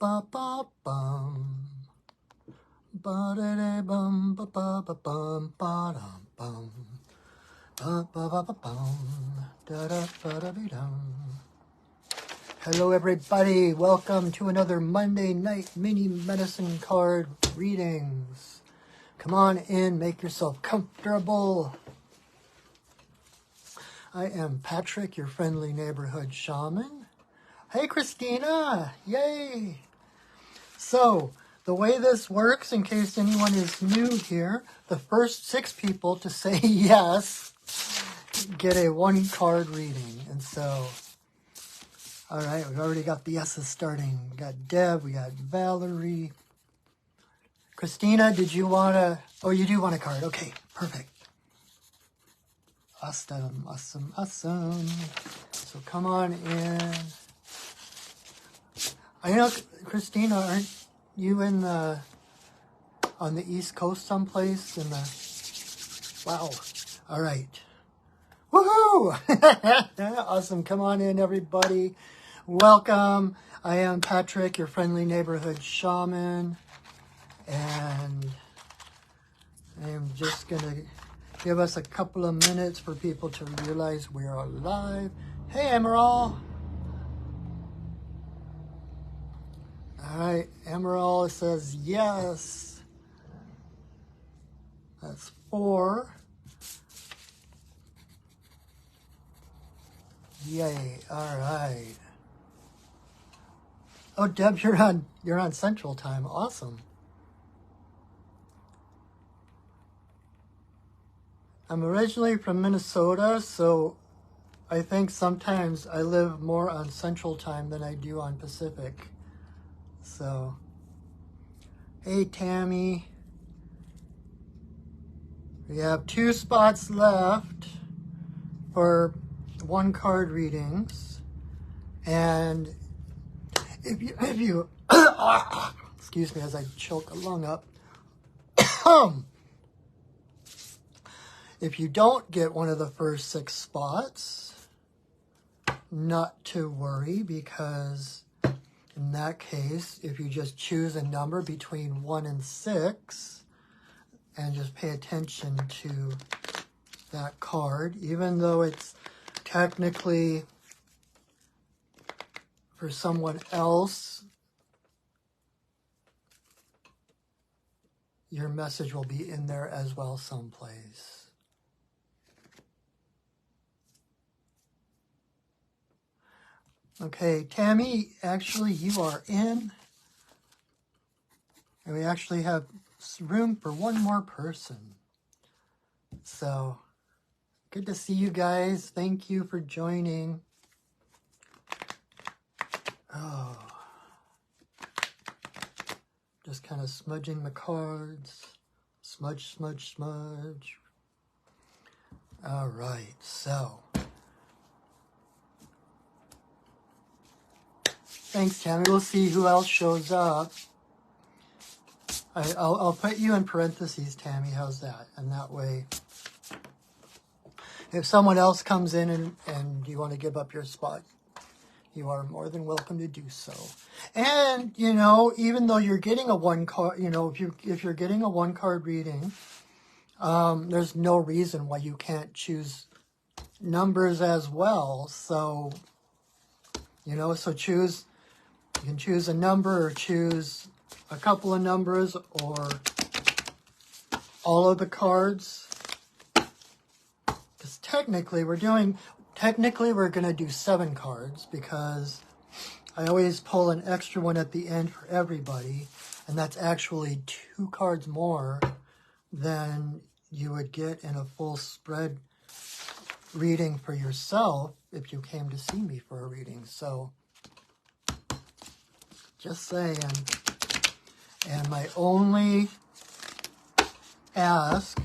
ba ba bum. Ba da da bum ba ba ba bum ba dum bum. Ba ba ba ba bum. Da da ba da be dum. Hello everybody, welcome to another Monday night mini medicine card readings. Come on in, make yourself comfortable. I am Patrick, your friendly neighborhood shaman. Hey Christina, yay! So, the way this works, in case anyone is new here, the first 6 people to say yes get a 1 card reading. And so, all right, we've already got the yeses starting. We got Deb, we got Valerie. Christina, did you want to... Oh, you do want a card. Okay, perfect. Awesome, awesome, awesome. So come on in. I know, Christina, aren't you in the... on the East Coast someplace? In the... Wow. All right. Woohoo! Awesome. Come on in, everybody. Welcome. I am Patrick, your friendly neighborhood shaman. And I am just going to give us a couple of minutes for people to realize we're alive. Hey, Emerald. All right. Emerald says yes. That's 4. Yay. All right. Oh, Deb, you're on Central Time. Awesome. I'm originally from Minnesota, so I think sometimes I live more on Central Time than I do on Pacific. So, hey, Tammy. We have 2 spots left for 1 card readings. And if you excuse me as I choke a lung up. If you don't get one of the first 6 spots, not to worry, because in that case, if you just choose a number between 1 and 6 and just pay attention to that card, even though it's technically for someone else, your message will be in there as well someplace. Okay, Tammy, actually you are in. And we actually have room for 1 more person. So, good to see you guys. Thank you for joining. Oh. Just kind of smudging the cards. Smudge, smudge, smudge. All right, so. Thanks, Tammy. We'll see who else shows up. I'll put you in parentheses, Tammy. How's that? And that way, if someone else comes in and you want to give up your spot, you are more than welcome to do so. And, you know, even though you're getting a 1 card, you know, if you're getting a 1 card reading, there's no reason why you can't choose numbers as well. So, you know, so you can choose a number or choose a couple of numbers or all of the cards. Because technically we're going to do 7 cards, because I always pull an extra one at the end for everybody, and that's actually 2 cards more than you would get in a full spread reading for yourself if you came to see me for a reading. So, just saying. And my only ask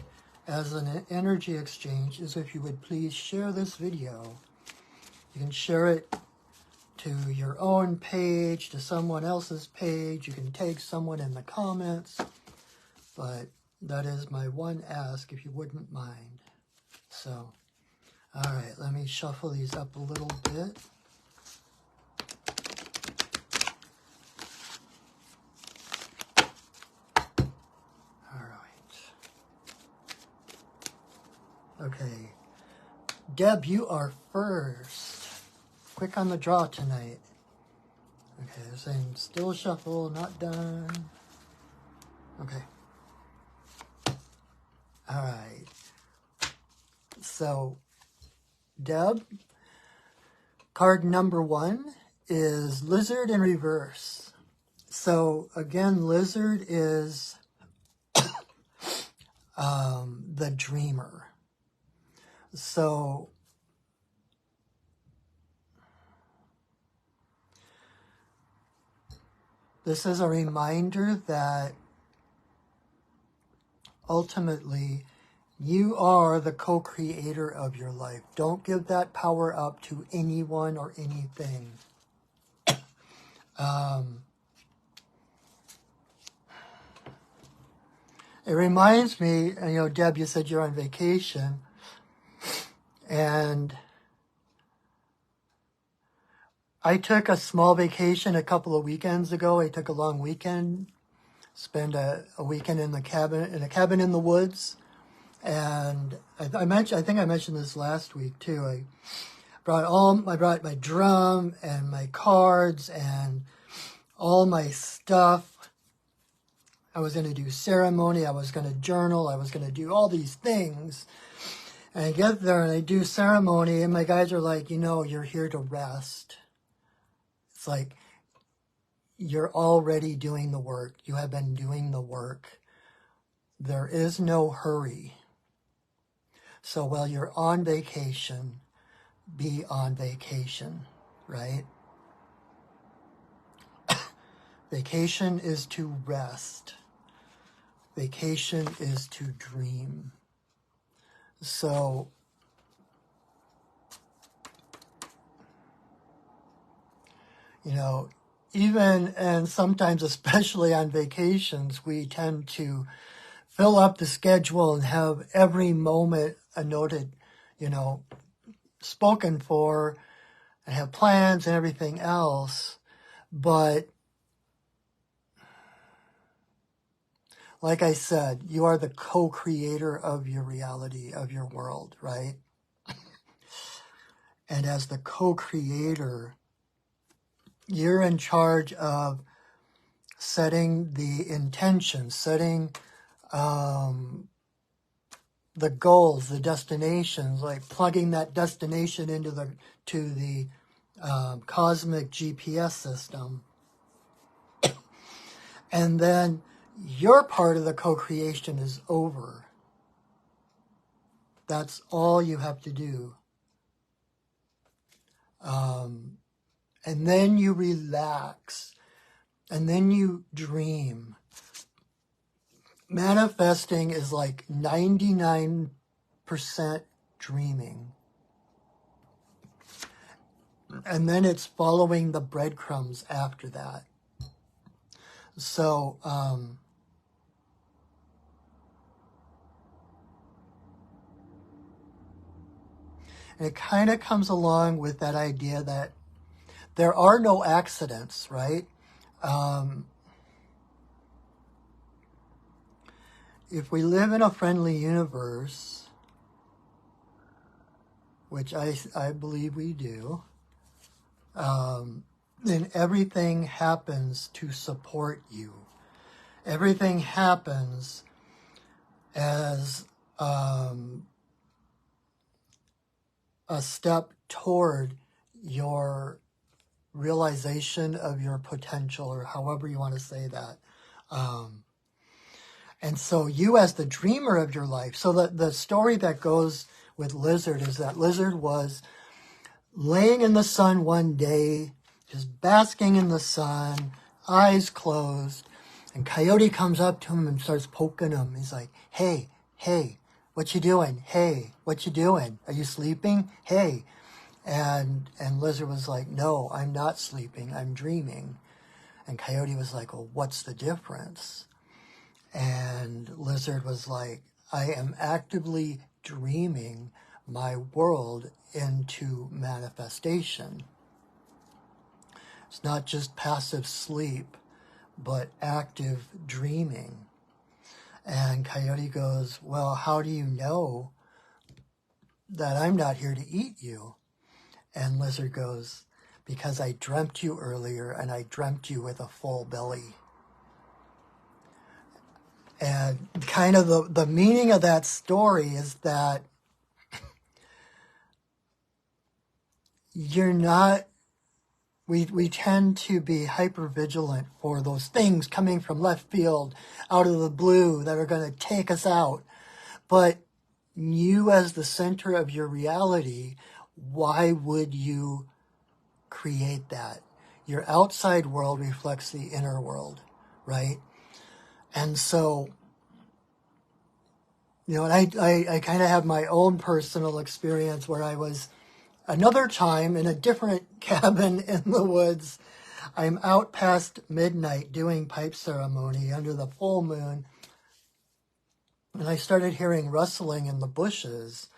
as an energy exchange is if you would please share this video. You can share it to your own page, to someone else's page. You can tag someone in the comments. But that is my one ask, if you wouldn't mind. So, all right, let me shuffle these up a little bit. Okay. Deb, you are first. Quick on the draw tonight. Okay, they're saying still shuffle, not done. Okay. All right. So, Deb, card number 1 is Lizard in reverse. So, again, Lizard is the dreamer. So, this is a reminder that ultimately you are the co-creator of your life. Don't give that power up to anyone or anything. It reminds me, Deb, you said you're on vacation, and I took a small vacation a couple of weekends ago. I took a long weekend, spent a weekend in a cabin in the woods, and I think I mentioned this last week too. I brought my drum and my cards and all my stuff. I was going to do ceremony, I was going to journal, I was going to do all these things. And I get there and I do ceremony, and my guys are like, you're here to rest. It's like, you're already doing the work. You have been doing the work. There is no hurry. So while you're on vacation, be on vacation, right? Vacation is to rest. Vacation is to dream. So, even, and sometimes especially on vacations, we tend to fill up the schedule and have every moment noted, spoken for, and have plans and everything else. But like I said, you are the co-creator of your reality, of your world, right? And as the co-creator, you're in charge of setting the intention, setting the goals, the destinations, like plugging that destination into the cosmic GPS system. And then your part of the co-creation is over. That's all you have to do. And then you relax. And then you dream. Manifesting is like 99% dreaming. And then it's following the breadcrumbs after that. So, and it kind of comes along with that idea that there are no accidents, right? If we live in a friendly universe, which I believe we do, then everything happens to support you. Everything happens as a step toward your realization of your potential, or however you want to say that. And so you as the dreamer of your life, so the story that goes with Lizard is that Lizard was laying in the sun one day, just basking in the sun, eyes closed, and Coyote comes up to him and starts poking him. He's like, hey, what you doing? Hey, what you doing? Are you sleeping? Hey. And Lizard was like, no, I'm not sleeping, I'm dreaming. And Coyote was like, well, what's the difference? And Lizard was like, I am actively dreaming my world into manifestation. It's not just passive sleep, but active dreaming. And Coyote goes, well, how do you know that I'm not here to eat you. And Lizard goes, because I dreamt you earlier, and I dreamt you with a full belly. And kind of the meaning of that story is that you're not, we tend to be hyper vigilant for those things coming from left field, out of the blue, that are going to take us out. But you, as the center of your reality, why would you create that? Your outside world reflects the inner world, right? And so, and I kind of have my own personal experience where I was another time in a different cabin in the woods. I'm out past midnight doing pipe ceremony under the full moon, and I started hearing rustling in the bushes,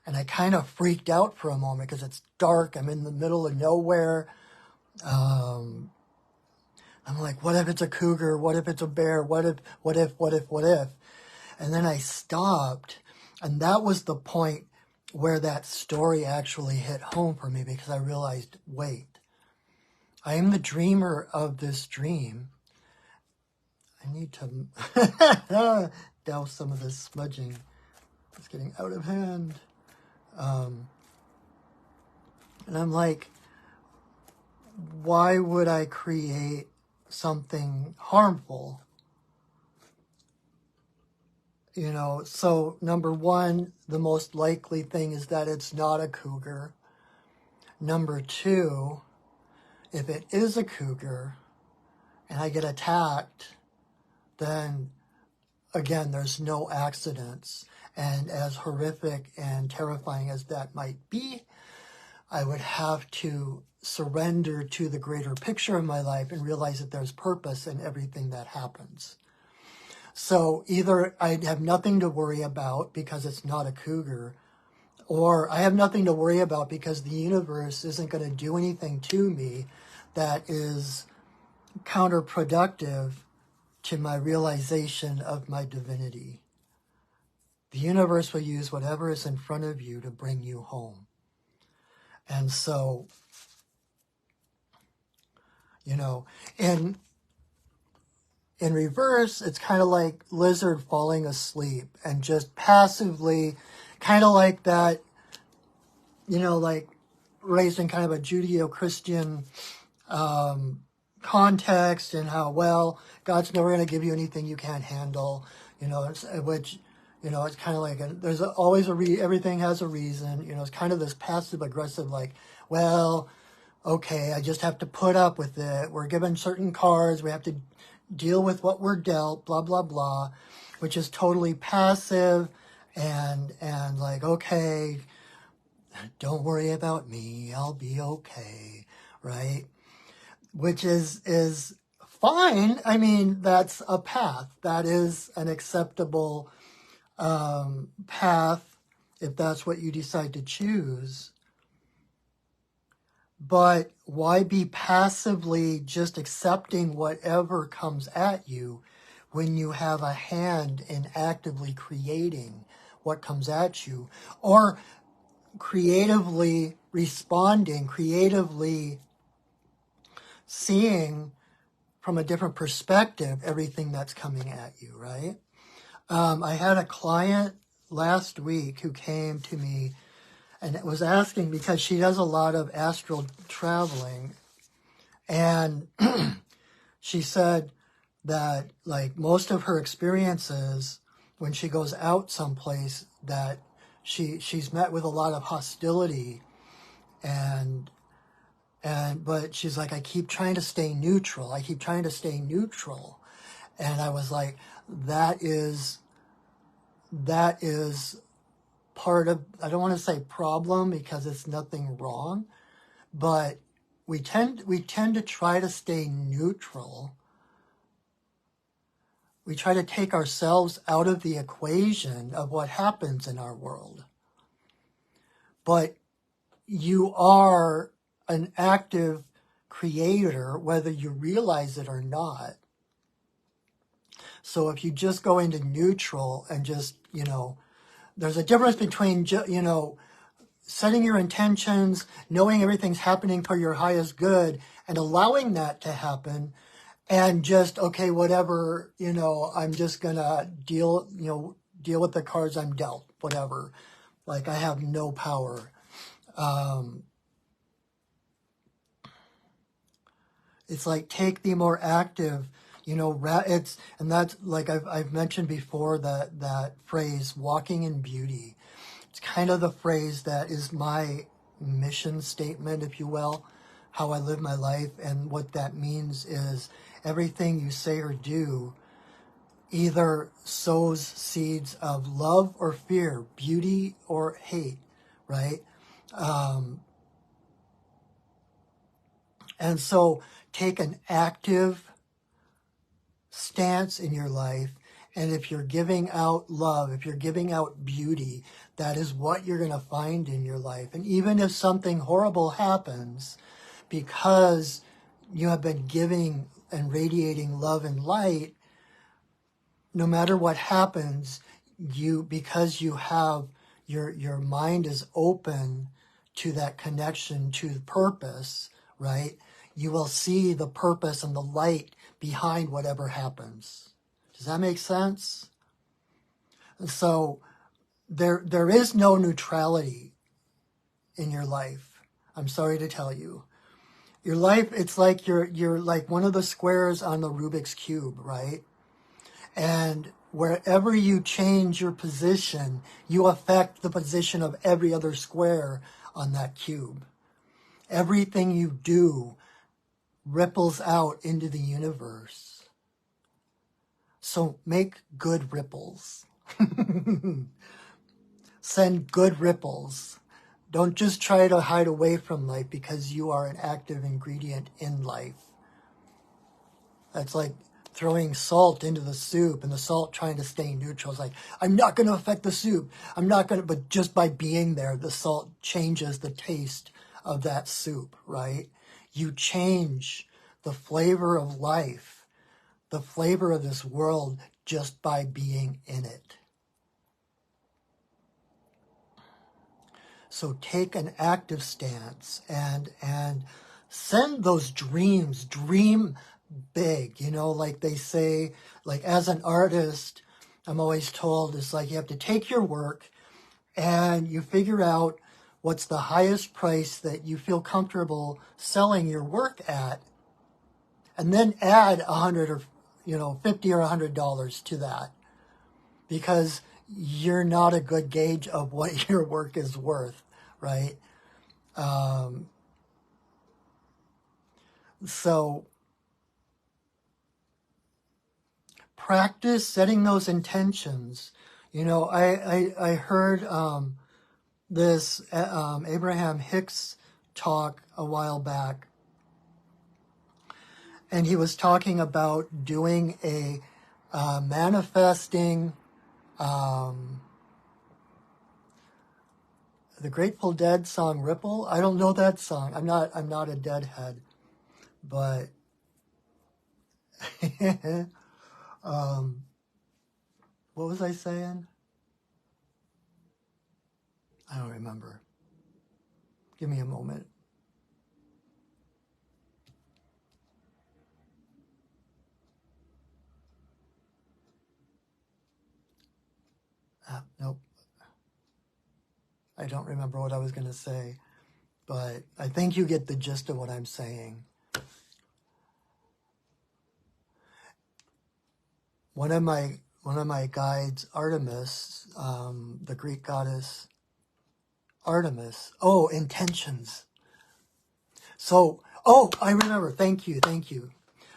and I kind of freaked out for a moment because it's dark. I'm in the middle of nowhere. I'm like, what if it's a cougar? What if it's a bear? What if? And then I stopped, and that was the point where that story actually hit home for me, because I realized, wait, I am the dreamer of this dream. I need to douse some of this smudging. It's getting out of hand. And I'm like, why would I create something harmful? So number one, the most likely thing is that it's not a cougar. Number two, if it is a cougar and I get attacked, then again, there's no accidents. And as horrific and terrifying as that might be, I would have to surrender to the greater picture of my life and realize that there's purpose in everything that happens. So either I have nothing to worry about because it's not a cougar, or I have nothing to worry about because the universe isn't going to do anything to me that is counterproductive to my realization of my divinity. The universe will use whatever is in front of you to bring you home. And so, in reverse, it's kind of like Lizard falling asleep and just passively, kind of like that, like raised in kind of a Judeo-Christian context, and how, well, God's never going to give you anything you can't handle, which, it's kind of like, there's always everything has a reason, it's kind of this passive aggressive, like, well, okay, I just have to put up with it. We're given certain cards. We have to deal with what we're dealt, blah, blah, blah, which is totally passive and like, okay, don't worry about me. I'll be okay, right? Which is fine. I mean, that's a path. That is an acceptable path if that's what you decide to choose. But why be passively just accepting whatever comes at you when you have a hand in actively creating what comes at you, or creatively responding, creatively seeing from a different perspective everything that's coming at you, right? I had a client last week who came to me and was asking, because she does a lot of astral traveling, and she said that, like, most of her experiences when she goes out someplace, that she's met with a lot of hostility, but she's like, I keep trying to stay neutral. And I was like, that is part of, I don't want to say problem, because it's nothing wrong, but we tend to try to stay neutral. We try to take ourselves out of the equation of what happens in our world. But you are an active creator, whether you realize it or not. So if you just go into neutral and just, there's a difference between, setting your intentions, knowing everything's happening for your highest good, and allowing that to happen, and just, okay, whatever, I'm just gonna deal with the cards I'm dealt, whatever. Like, I have no power. It's like, take the more active, and that's like I've mentioned before, that phrase, walking in beauty. It's kind of the phrase that is my mission statement, if you will, how I live my life. And what that means is everything you say or do either sows seeds of love or fear, beauty or hate, right? And so take an active stance in your life. And if you're giving out love, if you're giving out beauty, that is what you're going to find in your life. And even if something horrible happens, because you have been giving and radiating love and light, no matter what happens, because you have your mind is open to that connection, to the purpose, right? You will see the purpose and the light behind whatever happens. Does that make sense? So there is no neutrality in your life. I'm sorry to tell you. Your life, it's like you're like one of the squares on the Rubik's Cube, right? And wherever you change your position, you affect the position of every other square on that cube. Everything you do ripples out into the universe. So make good ripples. Send good ripples. Don't just try to hide away from life because you are an active ingredient in life. That's like throwing salt into the soup and the salt trying to stay neutral. It's like, I'm not going to affect the soup. But just by being there, the salt changes the taste of that soup, right? You change the flavor of life, the flavor of this world, just by being in it. So take an active stance and send those dreams, dream big, like they say, like as an artist, I'm always told, it's like you have to take your work and you figure out what's the highest price that you feel comfortable selling your work at, and then add $100 or $50 or $100 to that, because you're not a good gauge of what your work is worth, right? So practice setting those intentions. I heard this Abraham Hicks talk a while back, and he was talking about doing a manifesting the Grateful Dead song Ripple. I don't know that song. I'm not a Deadhead, but what was I saying? I don't remember. Give me a moment. Nope. I don't remember what I was going to say, but I think you get the gist of what I'm saying. One of my guides, Artemis, the Greek goddess Artemis. Oh, intentions. So, I remember. Thank you.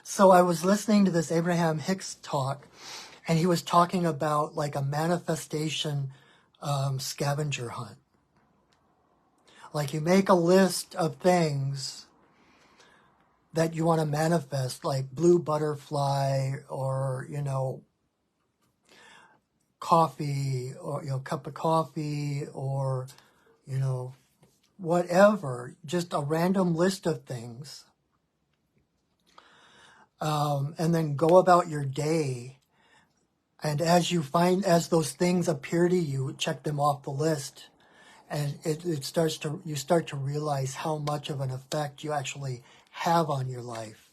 So I was listening to this Abraham Hicks talk, and he was talking about like a manifestation scavenger hunt. Like you make a list of things that you want to manifest, like blue butterfly, or, coffee, or, cup of coffee, or, whatever, just a random list of things. And then go about your day. And as those things appear to you, check them off the list. And you start to realize how much of an effect you actually have on your life.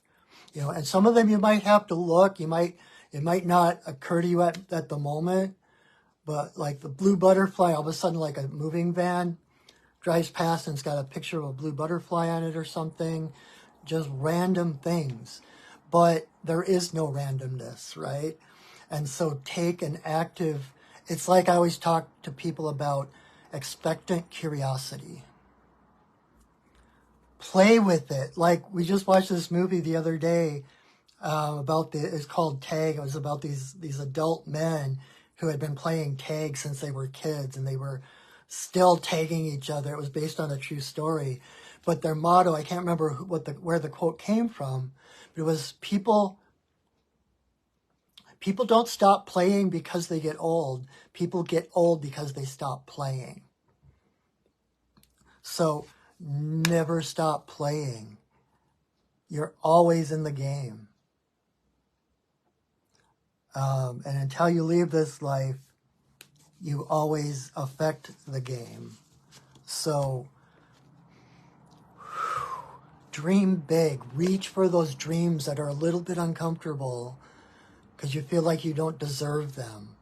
And some of them you might have to look, it might not occur to you at the moment, but like the blue butterfly, all of a sudden like a moving van drives past and it's got a picture of a blue butterfly on it or something, just random things. But there is no randomness, right? And so take an active, it's like I always talk to people about expectant curiosity. Play with it. Like we just watched this movie the other day it's called Tag. It was about these adult men who had been playing tag since they were kids, and they were still tagging each other. It was based on a true story, but their motto, I can't remember where the quote came from, but it was people don't stop playing because they get old. People get old because they stop playing. So never stop playing. You're always in the game. And until you leave this life, you always affect the game. So dream big. Reach for those dreams that are a little bit uncomfortable because you feel like you don't deserve them.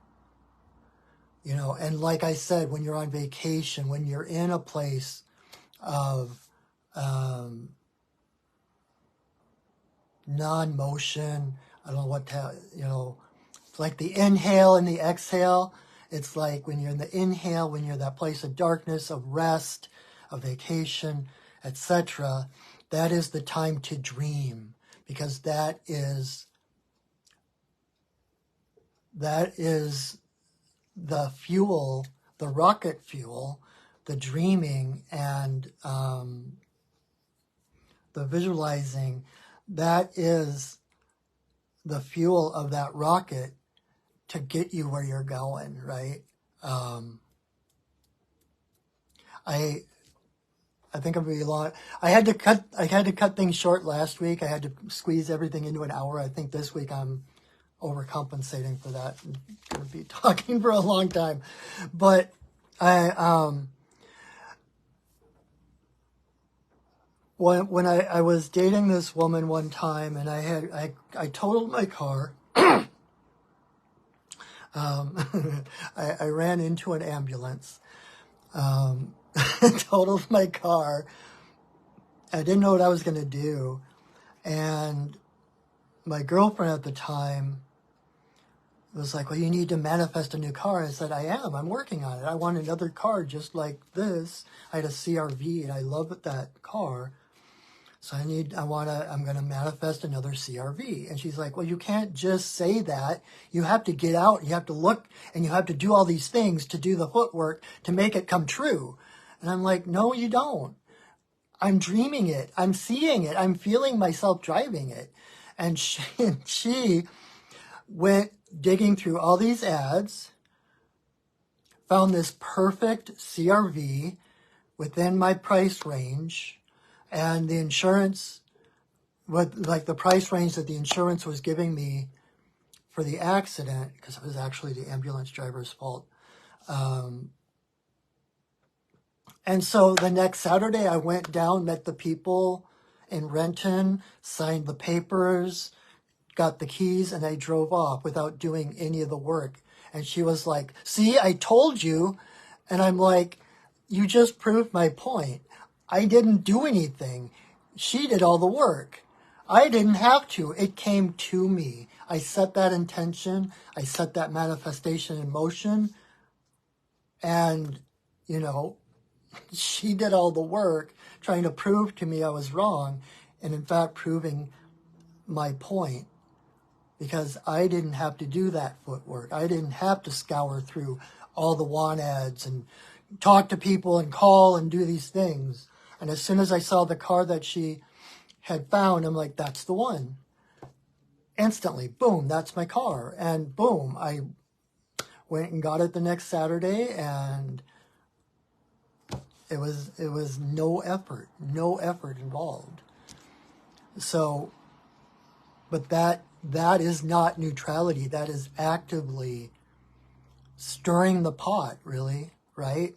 And like I said, when you're on vacation, when you're in a place of non-motion, I don't know what to, it's like the inhale and the exhale. It's like when you're in the inhale, when you're in that place of darkness, of rest, of vacation, etc. That is the time to dream, because that is the fuel, the rocket fuel, the dreaming and the visualizing. That is the fuel of that rocket to get you where you're going, right? I think I'm really long. I had to cut things short last week. I had to squeeze everything into an hour. I think this week I'm overcompensating for that. I'm going to be talking for a long time, but when I was dating this woman one time, and I totaled my car. I ran into an ambulance, totaled my car. I didn't know what I was going to do. And my girlfriend at the time was like, well, you need to manifest a new car. I said, I'm working on it. I want another car just like this. I had a CRV and I love that car. So I'm going to manifest another CRV. And she's like, well, you can't just say that. You have to get out, and you have to look, and you have to do all these things to do the footwork to make it come true. And I'm like, no, you don't. I'm dreaming it. I'm seeing it. I'm feeling myself driving it. And she went digging through all these ads, found this perfect CRV within my price range. And the insurance, the price range that the insurance was giving me for the accident, because it was actually the ambulance driver's fault. And so the next Saturday I went down, met the people in Renton, signed the papers, got the keys, and I drove off without doing any of the work. And she was like, see, I told you. And I'm like, you just proved my point. I didn't do anything. She did all the work. I didn't have to. It came to me. I set that intention. I set that manifestation in motion. And, she did all the work trying to prove to me I was wrong. And in fact, proving my point. Because I didn't have to do that footwork. I didn't have to scour through all the want ads and talk to people and call and do these things. And as soon as I saw the car that she had found, I'm like, that's the one. Instantly, boom, that's my car. And boom, I went and got it the next Saturday, and it was no effort involved. So, but that is not neutrality. That is actively stirring the pot, really, right?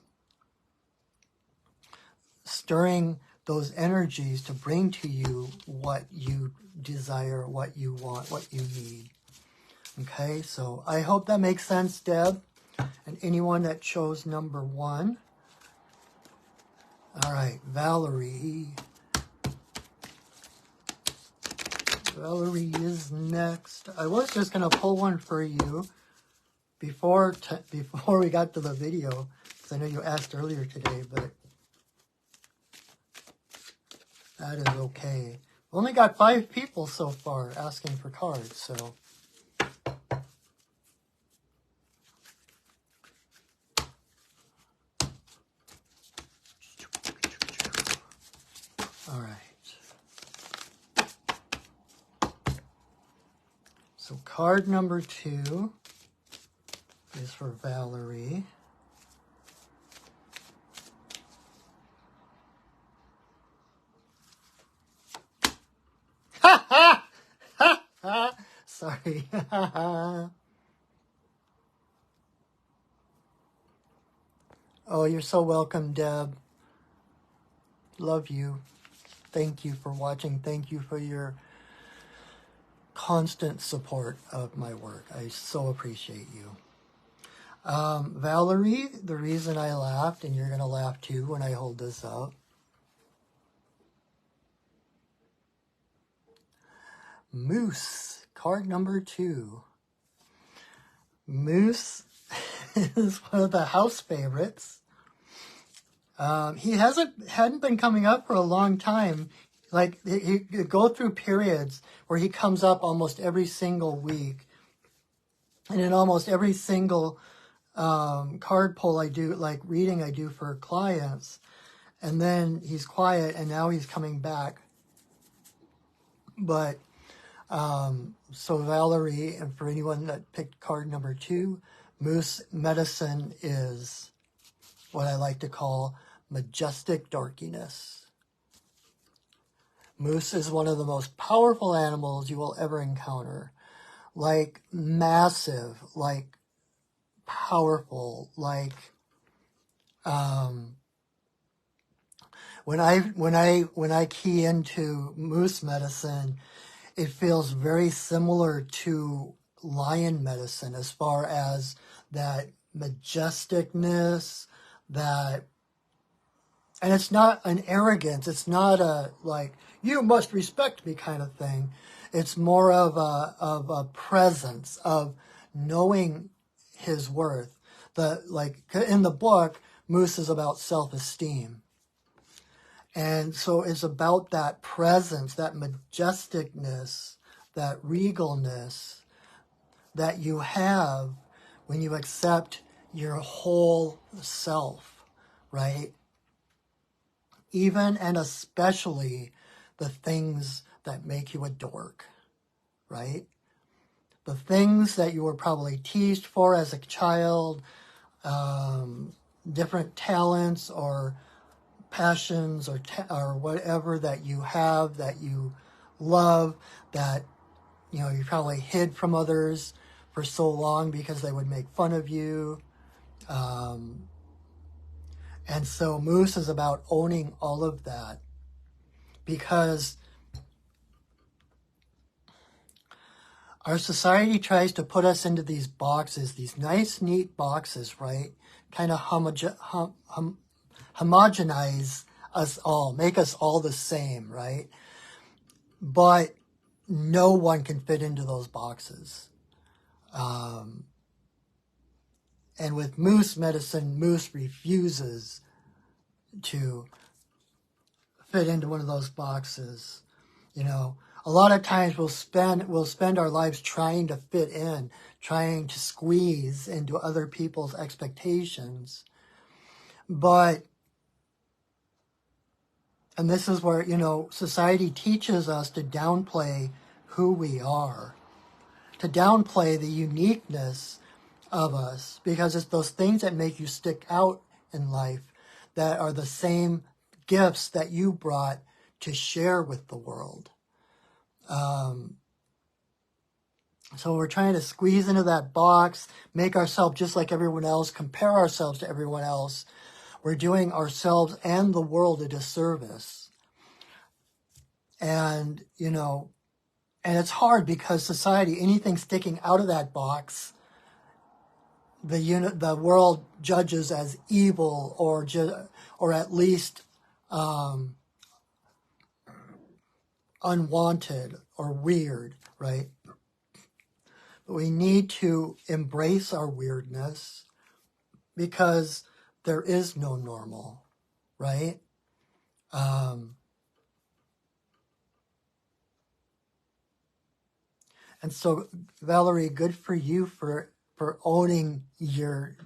stirring those energies to bring to you what you desire, what you want, what you need. Okay, so I hope that makes sense, Deb, and anyone that chose number 1. All right, Valerie. Valerie is next. I was just going to pull one for you before we got to the video, because I know you asked earlier today, but that is okay. Only got 5 people so far asking for cards, so. All right. So card number 2 is for Valerie. Sorry. Oh, you're so welcome, Deb. Love you. Thank you for watching. Thank you for your constant support of my work. I so appreciate you. Valerie, the reason I laughed, and you're going to laugh too when I hold this up. Moose, card number 2. Moose is one of the house favorites. He hadn't been coming up for a long time. Like, he go through periods where he comes up almost every single week. And in almost every single card pull I do, like reading I do for clients, and then he's quiet, and now he's coming back. But, so Valerie, and for anyone that picked card number 2, Moose Medicine is what I like to call majestic darkiness. Moose is one of the most powerful animals you will ever encounter. Like massive, like powerful, like when I key into Moose Medicine, it feels very similar to lion medicine as far as that majesticness, that, and it's not an arrogance, it's not a like, you must respect me kind of thing. It's more of a presence of knowing his worth. Like in the book, Moose is about self-esteem. And so it's about that presence, that majesticness, that regalness that you have when you accept your whole self, right? Even and especially the things that make you a dork, right? The things that you were probably teased for as a child, different talents or passions or whatever that you have, that you love, that, you know, you probably hid from others for so long because they would make fun of you. And so Moose is about owning all of that, because our society tries to put us into these boxes, these nice, neat boxes, right? Kind of homogenize us all, make us all the same, right? But no one can fit into those boxes. And with Moose Medicine, Moose refuses to fit into one of those boxes. You know, a lot of times we'll spend our lives trying to fit in, trying to squeeze into other people's expectations. But, and this is where, you know, society teaches us to downplay who we are, to downplay the uniqueness of us, because it's those things that make you stick out in life that are the same gifts that you brought to share with the world. So we're trying to squeeze into that box, make ourselves just like everyone else, compare ourselves to everyone else. we're doing ourselves and the world a disservice. And, you know, and it's hard because society, anything sticking out of that box, the world judges as evil or at least unwanted or weird, right? But we need to embrace our weirdness because there is no normal, right? And so, Valerie, good for you for owning your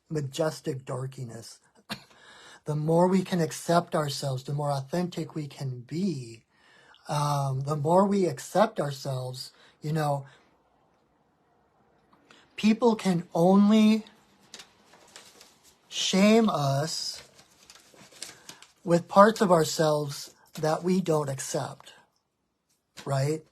majestic dorkiness. The more we can accept ourselves, the more authentic we can be. The more we accept ourselves, you know, people can only shame us with parts of ourselves that we don't accept, right?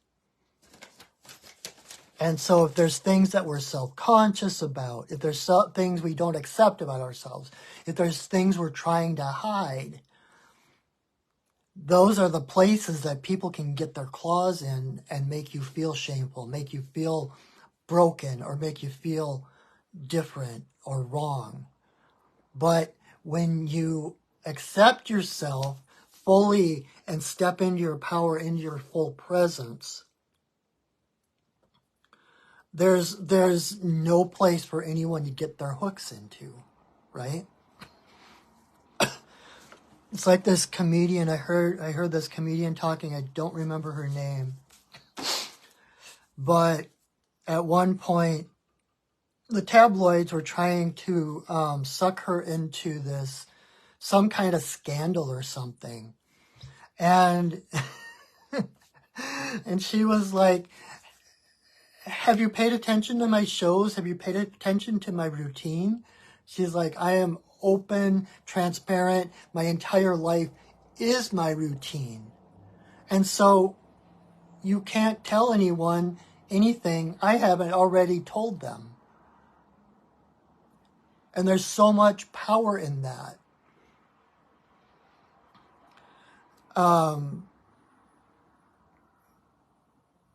And so if there's things that we're self-conscious about, if there's things we don't accept about ourselves, if there's things we're trying to hide, those are the places that people can get their claws in and make you feel shameful, make you feel broken, or make you feel different or wrong. But when you accept yourself fully and step into your power, into your full presence, there's no place for anyone to get their hooks into, right? It's like this comedian, I heard this comedian talking, I don't remember her name, but at one point, the tabloids were trying to suck her into some kind of scandal or something. And, and she was like, have you paid attention to my shows? Have you paid attention to my routine? She's like, I am open, transparent. My entire life is my routine. And so you can't tell anyone anything I haven't already told them. And there's so much power in that.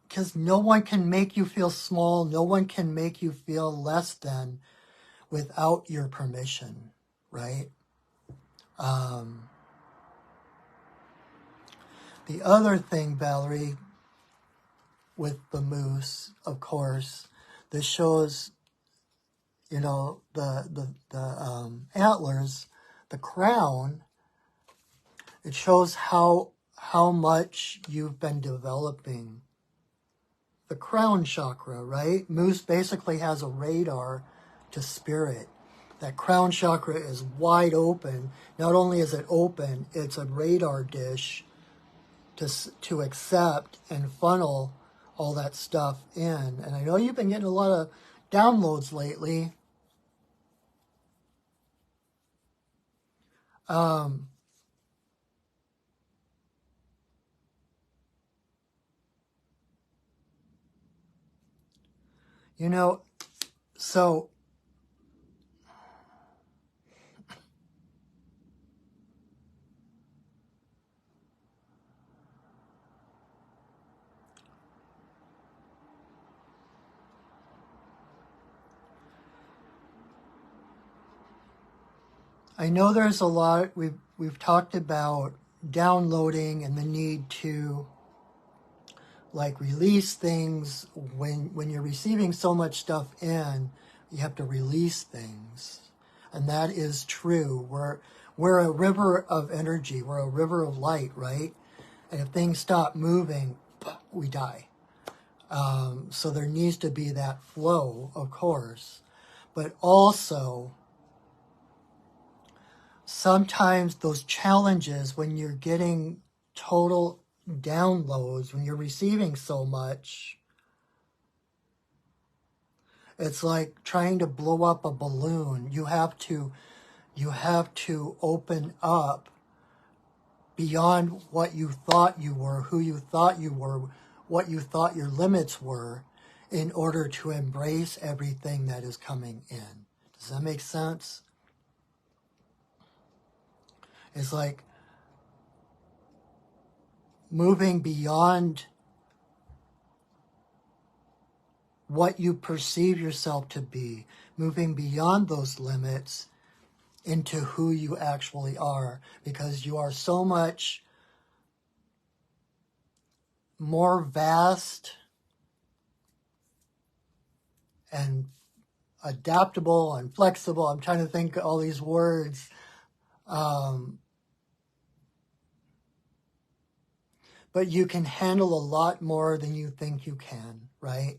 Because no one can make you feel small. No one can make you feel less than without your permission, right? The other thing, Valerie, with the moose, of course, this shows, you know, the antlers, the crown. It shows how much you've been developing the crown chakra, right? Moose basically has a radar to spirit. That crown chakra is wide open. Not only is it open, it's a radar dish to accept and funnel all that stuff in. And I know you've been getting a lot of downloads lately. You know, so I know there's a lot we've talked about downloading and the need to like release things when you're receiving so much stuff in, you have to release things. And that is true. We're a river of energy. We're a river of light, right? And if things stop moving, we die. So there needs to be that flow, of course. But also, sometimes those challenges when you're getting total downloads, when you're receiving so much, it's like trying to blow up a balloon. You have to open up beyond what you thought you were, who you thought you were, what you thought your limits were, in order to embrace everything that is coming in. Does that make sense? It's like moving beyond what you perceive yourself to be, moving beyond those limits into who you actually are, because you are so much more vast and adaptable and flexible. I'm trying to think of all these words. But you can handle a lot more than you think you can, right?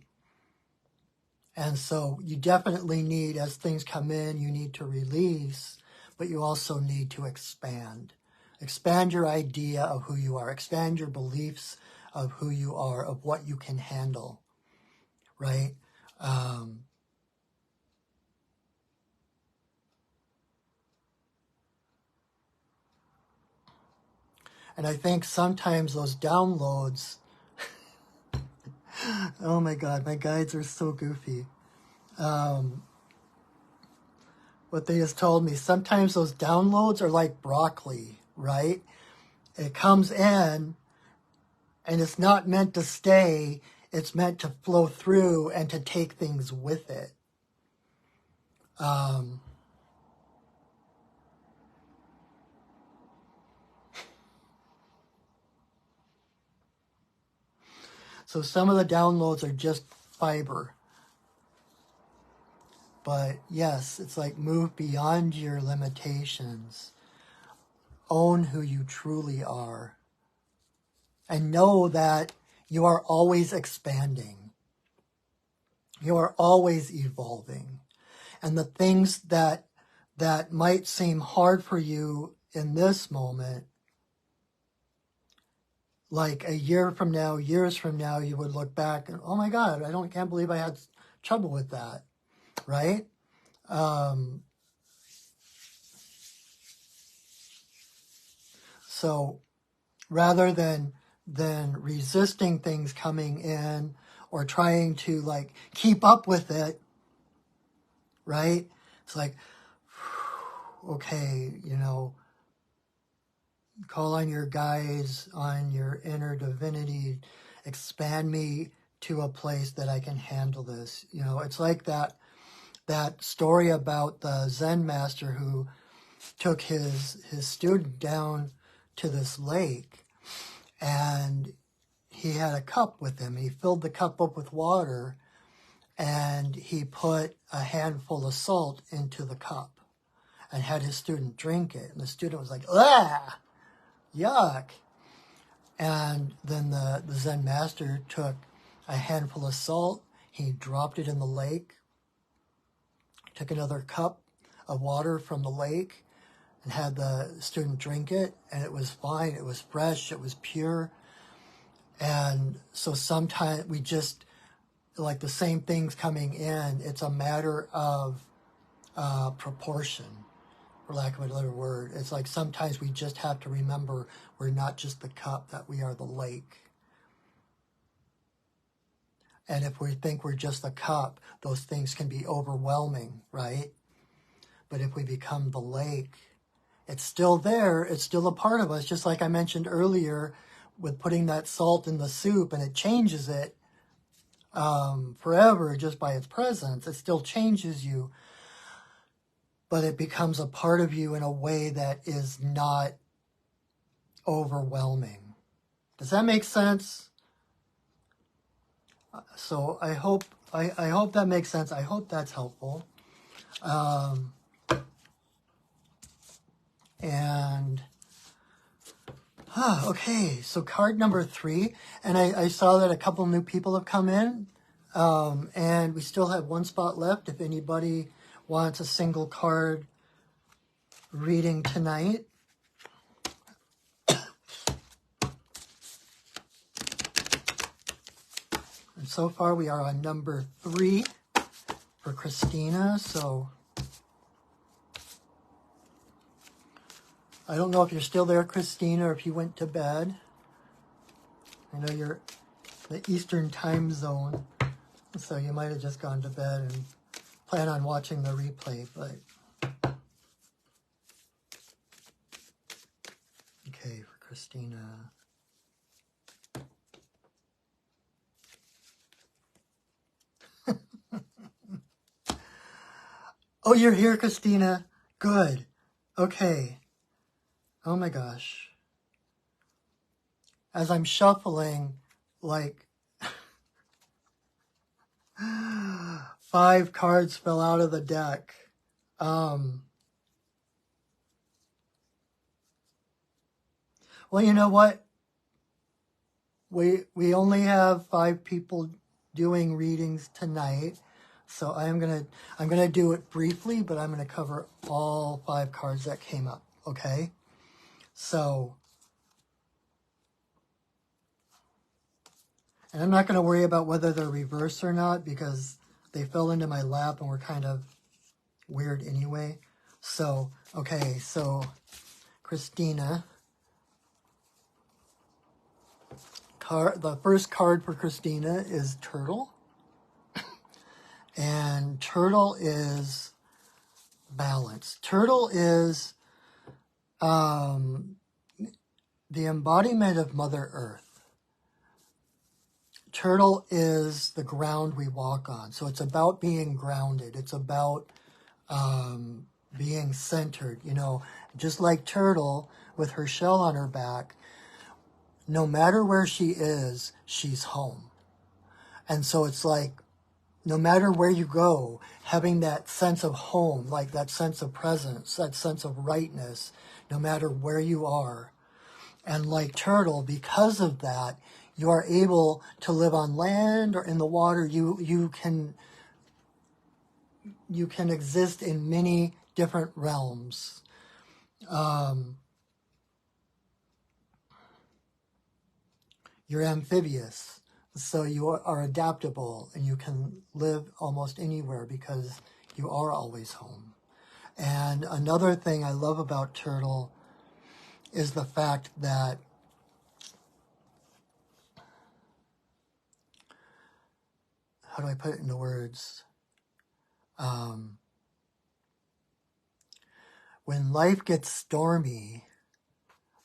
And so you definitely need, as things come in, you need to release, but you also need to expand. Expand your idea of who you are. Expand your beliefs of who you are, of what you can handle, right? And I think sometimes those downloads, oh my God, my guides are so goofy. What they just told me, sometimes those downloads are like broccoli, right? It comes in and it's not meant to stay. It's meant to flow through and to take things with it. So some of the downloads are just fiber. But yes, it's like move beyond your limitations. Own who you truly are. And know that you are always expanding. You are always evolving. And the things that might seem hard for you in this moment, like a year from now, years from now, you would look back and, oh my God, can't believe I had trouble with that, right? So rather than resisting things coming in or trying to like keep up with it, right? It's like, okay, call on your guides, on your inner divinity, expand me to a place that I can handle this. It's like that story about the Zen master who took his student down to this lake, and he had a cup with him. He filled the cup up with water, and he put a handful of salt into the cup and had his student drink it. And the student was like, ah, yuck. And then the Zen master took a handful of salt, he dropped it in the lake, took another cup of water from the lake and had the student drink it, and it was fine, it was fresh, it was pure. And so sometimes we just, like the same things coming in, it's a matter of proportion, for lack of another word. It's like sometimes we just have to remember we're not just the cup, that we are the lake. And if we think we're just the cup, those things can be overwhelming, right? But if we become the lake, it's still there, it's still a part of us, just like I mentioned earlier with putting that salt in the soup, and it changes it forever just by its presence. It still changes you, but it becomes a part of you in a way that is not overwhelming. Does that make sense? So I hope that makes sense. I hope that's helpful. Okay, so card number 3, and I saw that a couple new people have come in, and we still have one spot left if anybody wants a single card reading tonight. And so far we are on number 3 for Christina, so I don't know if you're still there, Christina, or if you went to bed. I know you're the Eastern time zone, so you might have just gone to bed and plan on watching the replay, but Okay, for Christina. Oh, you're here, Christina. Good. Okay. Oh my gosh. As I'm shuffling, like 5 cards fell out of the deck. Well, you know what? We only have 5 people doing readings tonight, so I'm gonna do it briefly, but I'm gonna cover all 5 cards that came up. Okay, so, and I'm not gonna worry about whether they're reversed or not because they fell into my lap and were kind of weird anyway. So, okay, so Christina, the first card for Christina is Turtle. And Turtle is balance. Turtle is the embodiment of Mother Earth. Turtle is the ground we walk on. So it's about being grounded. It's about being centered. You know, just like Turtle with her shell on her back, no matter where she is, she's home. And so it's like, no matter where you go, having that sense of home, like that sense of presence, that sense of rightness, no matter where you are. And like Turtle, because of that, you are able to live on land or in the water. You can exist in many different realms. You're amphibious, so you are adaptable and you can live almost anywhere because you are always home. And another thing I love about Turtle is the fact that how do I put it into words? When life gets stormy,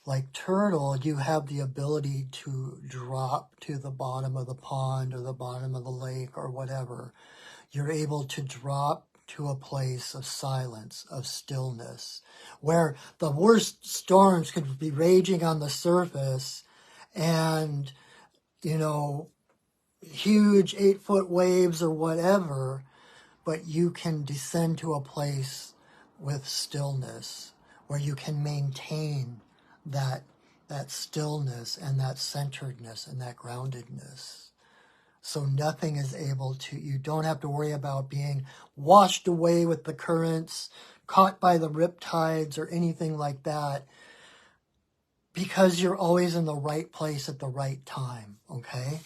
like Turtle, you have the ability to drop to the bottom of the pond or the bottom of the lake or whatever. You're able to drop to a place of silence, of stillness, where the worst storms could be raging on the surface and, you know, huge 8-foot waves or whatever, but you can descend to a place with stillness where you can maintain that stillness and that centeredness and that groundedness. So nothing is able to, you don't have to worry about being washed away with the currents, caught by the riptides or anything like that, because you're always in the right place at the right time, okay?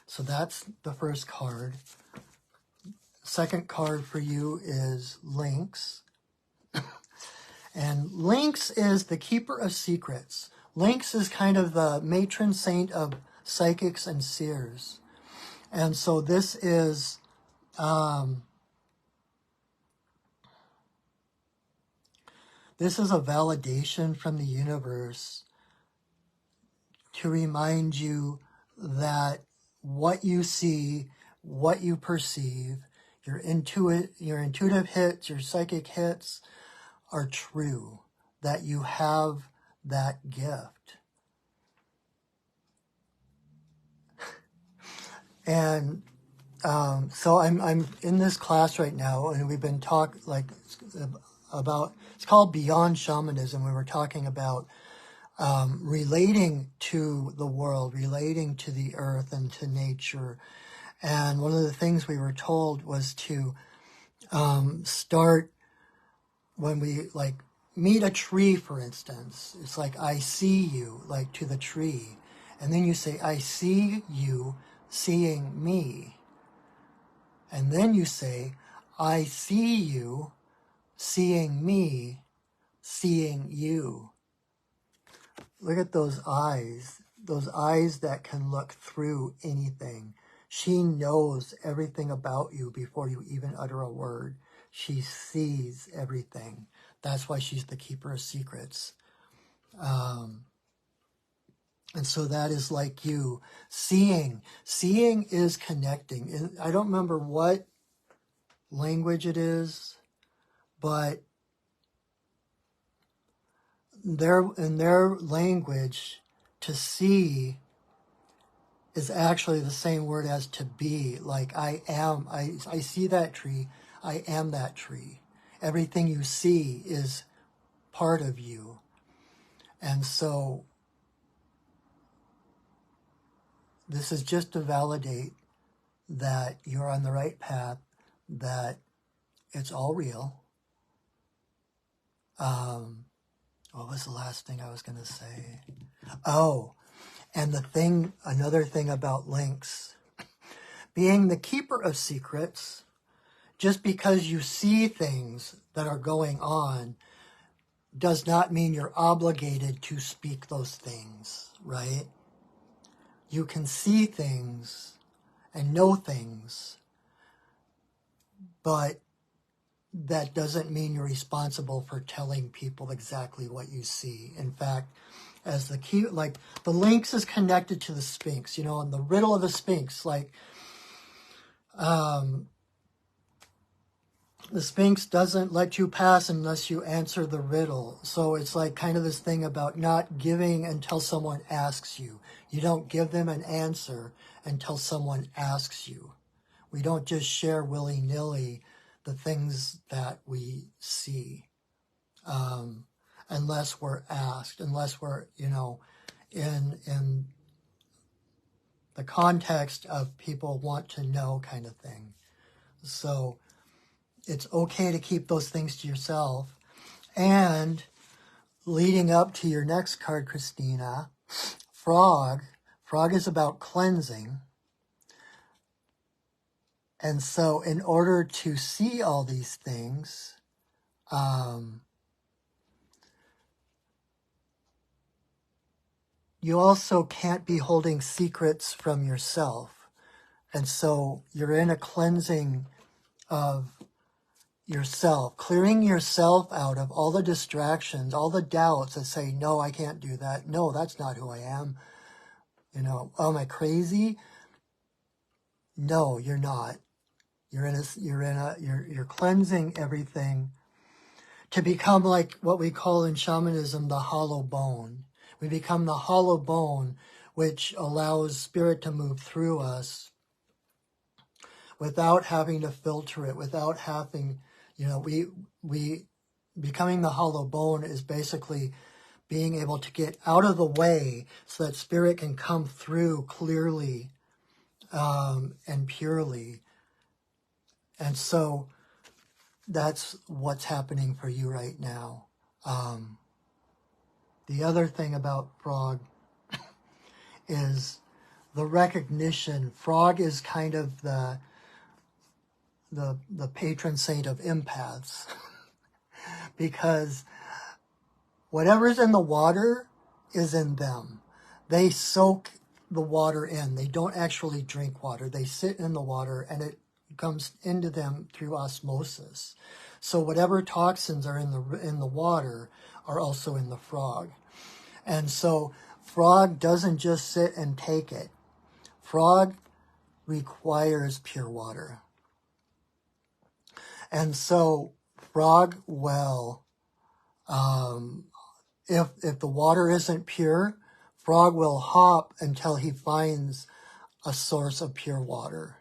So that's the first card. Second card for you is Lynx. And Lynx is the keeper of secrets. Lynx is kind of the matron saint of psychics and seers. And so this is a validation from the universe to remind you that what you see, what you perceive, your intuitive hits, your psychic hits are true, that you have that gift. And so I'm in this class right now, and we've been talking about, it's called Beyond Shamanism. We were talking about relating to the world, relating to the earth and to nature. And one of the things we were told was to start when we meet a tree, for instance. It's like, I see you, like to the tree. And then you say, I see you seeing me. And then you say, I see you seeing me seeing you. Look at those eyes that can look through anything. She knows everything about you before you even utter a word. She sees everything. That's why she's the keeper of secrets. And so that is like you. Seeing is connecting. I don't remember what language it is, but in their language, to see is actually the same word as to be. Like I see that tree, I am that tree. Everything you see is part of you. And so this is just to validate that you're on the right path, that it's all real. What was the last thing I was going to say? Oh, and another thing about links, being the keeper of secrets, just because you see things that are going on does not mean you're obligated to speak those things, right? You can see things and know things, but that doesn't mean you're responsible for telling people exactly what you see. In fact, as the key, like the lynx is connected to the Sphinx, and the riddle of the Sphinx, like the Sphinx doesn't let you pass unless you answer the riddle. So it's like kind of this thing about not giving until someone asks you. You don't give them an answer until someone asks you. We don't just share willy-nilly the things that we see, unless we're asked, unless we're, in the context of people want to know kind of thing. So it's okay to keep those things to yourself. And leading up to your next card, Christina, frog is about cleansing. And so in order to see all these things, you also can't be holding secrets from yourself. And so you're in a cleansing of yourself, clearing yourself out of all the distractions, all the doubts that say, no, I can't do that. No, that's not who I am. Am I crazy? No, you're not. You're cleansing everything to become like what we call in shamanism the hollow bone. We become the hollow bone, which allows spirit to move through us without having to filter it, without having, we becoming the hollow bone is basically being able to get out of the way so that spirit can come through clearly and purely. And so that's what's happening for you right now. The other thing about frog is the recognition. Frog is kind of the patron saint of empaths because whatever's in the water is in them. They soak the water in. They don't actually drink water. They sit in the water and it comes into them through osmosis. So whatever toxins are in the water are also in the frog. And so frog doesn't just sit and take it. Frog requires pure water. And so frog will, if the water isn't pure, frog will hop until he finds a source of pure water.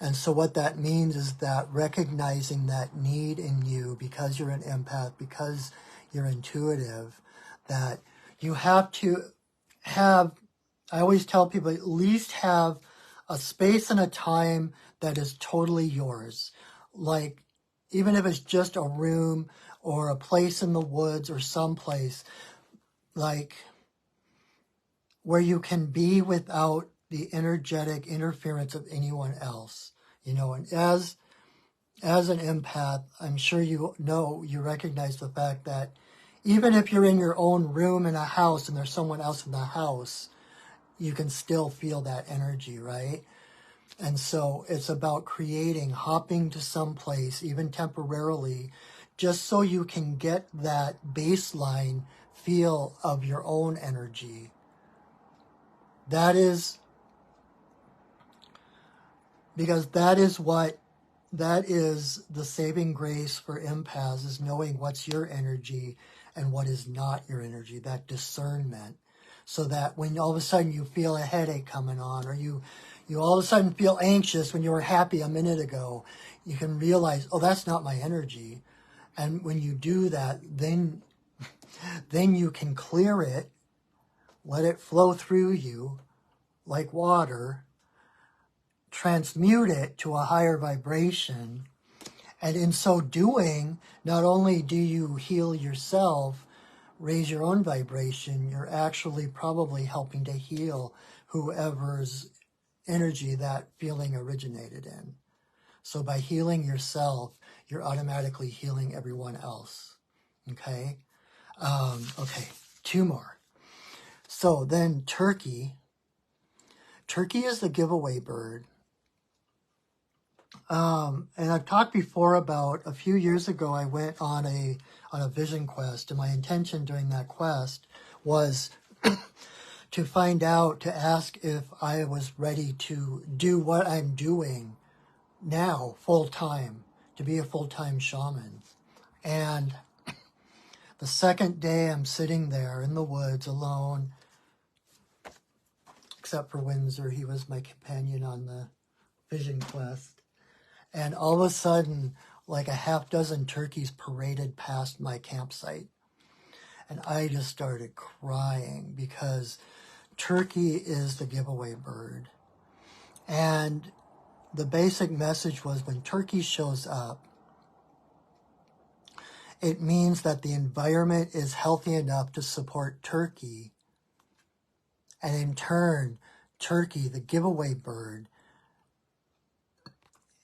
And so what that means is that recognizing that need in you because you're an empath, because you're intuitive, that you have to have, I always tell people, at least have a space and a time that is totally yours. Like, even if it's just a room or a place in the woods or someplace, like, where you can be without the energetic interference of anyone else. And as an empath, I'm sure you recognize the fact that even if you're in your own room in a house and there's someone else in the house, you can still feel that energy, right? And so it's about hopping to some place, even temporarily, just so you can get that baseline feel of your own energy. That is, because that is the saving grace for empaths, is knowing what's your energy and what is not your energy, that discernment. So that when all of a sudden you feel a headache coming on, or you all of a sudden feel anxious when you were happy a minute ago, you can realize, oh, that's not my energy. And when you do that, then you can clear it, let it flow through you like water, transmute it to a higher vibration. And in so doing, not only do you heal yourself, raise your own vibration, you're actually probably helping to heal whoever's energy that feeling originated in. So by healing yourself, you're automatically healing everyone else. Okay? Okay, 2 more. So then turkey. Turkey is the giveaway bird. And I've talked before about a few years ago, I went on a vision quest, and my intention during that quest was to find out, to ask if I was ready to do what I'm doing now full time, to be a full-time shaman. And the second day I'm sitting there in the woods alone, except for Windsor, he was my companion on the vision quest. And all of a sudden, like a half dozen turkeys paraded past my campsite. And I just started crying, because turkey is the giveaway bird. And the basic message was, when turkey shows up, it means that the environment is healthy enough to support turkey. And in turn, turkey, the giveaway bird,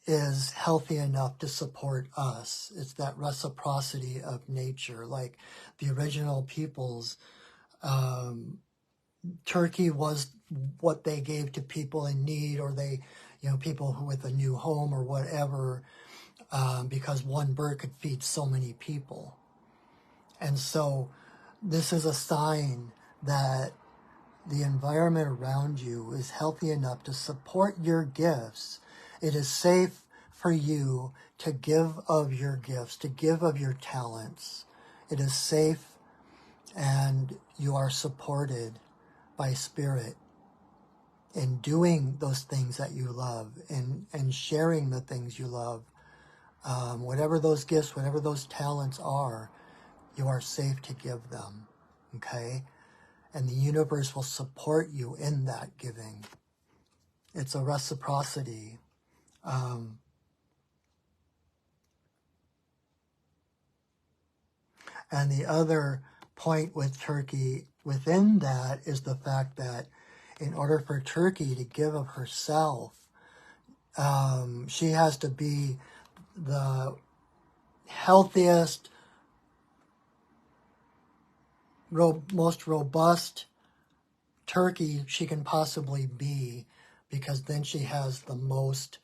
is healthy enough to support us. It's that reciprocity of nature. Like the original peoples, turkey was what they gave to people in need, or they, people who with a new home or whatever, because one bird could feed so many people. And so this is a sign that the environment around you is healthy enough to support your gifts. It is safe for you to give of your gifts, to give of your talents. It is safe, and you are supported by spirit in doing those things that you love, and sharing the things you love. Whatever those gifts, whatever those talents are, you are safe to give them, okay? And the universe will support you in that giving. It's a reciprocity. And the other point with turkey within that is the fact that in order for turkey to give of herself, she has to be the healthiest, most robust turkey she can possibly be, because then she has the most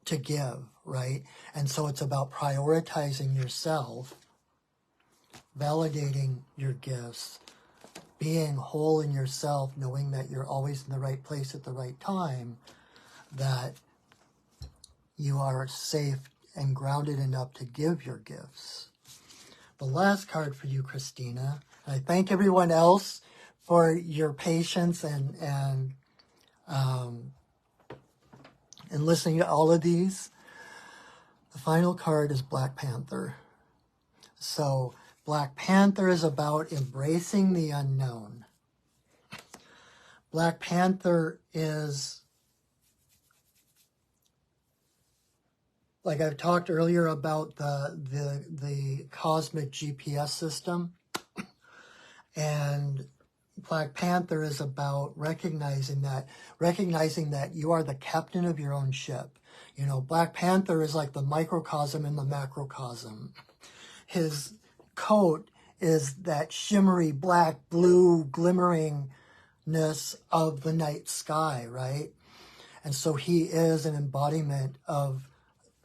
to give, right? And so it's about prioritizing yourself, validating your gifts, being whole in yourself, knowing that you're always in the right place at the right time, that you are safe and grounded enough to give your gifts. The last card for you, Christina. I thank everyone else for your patience and listening to all of these. The final card is Black Panther. So Black Panther is about embracing the unknown. Black Panther is, like I've talked earlier about the cosmic GPS system, and Black Panther is about recognizing that you are the captain of your own ship. Black Panther is like the microcosm in the macrocosm. His coat is that shimmery black, blue glimmeringness of the night sky, right? And so he is an embodiment of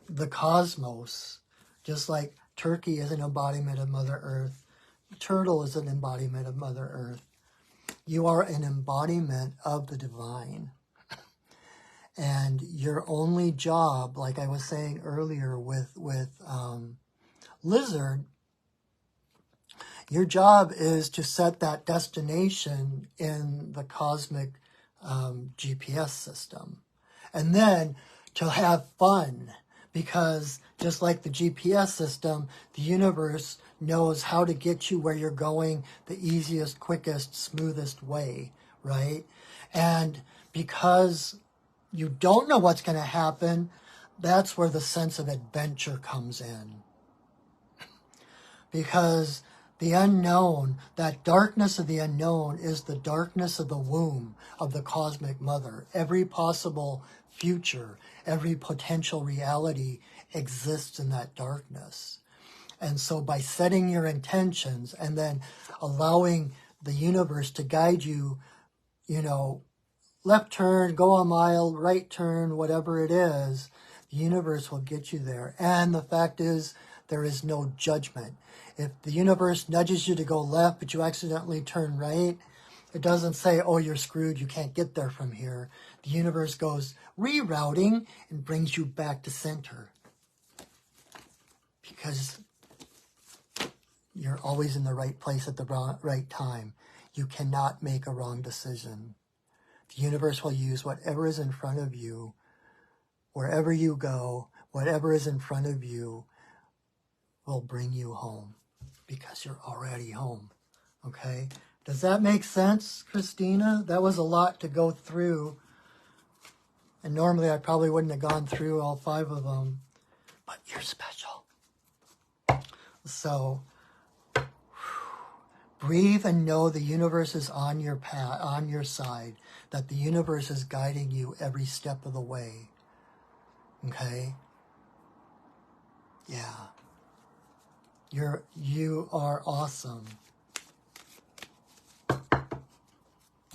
the cosmos, just like turkey is an embodiment of Mother Earth. turtle is an embodiment of Mother Earth. You are an embodiment of the divine. And your only job, like I was saying earlier with Lizard, your job is to set that destination in the cosmic GPS system. And then to have fun, because just like the GPS system, the universe knows how to get you where you're going the easiest, quickest, smoothest way, right? And because you don't know what's going to happen, that's where the sense of adventure comes in. Because the unknown, that darkness of the unknown, is the darkness of the womb of the cosmic mother. Every possible future, every potential reality exists in that darkness. And so by setting your intentions and then allowing the universe to guide you, you know, left turn, go a mile, right turn, whatever it is, the universe will get you there. And the fact is, there is no judgment. If the universe nudges you to go left, but you accidentally turn right, it doesn't say, oh, you're screwed, you can't get there from here. The universe goes rerouting and brings you back to center. Because you're always in the right place at the right time. You cannot make a wrong decision. The universe will use whatever is in front of you, wherever you go, whatever is in front of you will bring you home because you're already home. Okay? Does that make sense, Christina? That was a lot to go through. And normally I probably wouldn't have gone through all 5 of them. But you're special. So, breathe and know the universe is on your path, on your side. That the universe is guiding you every step of the way. Okay? Yeah. You are awesome.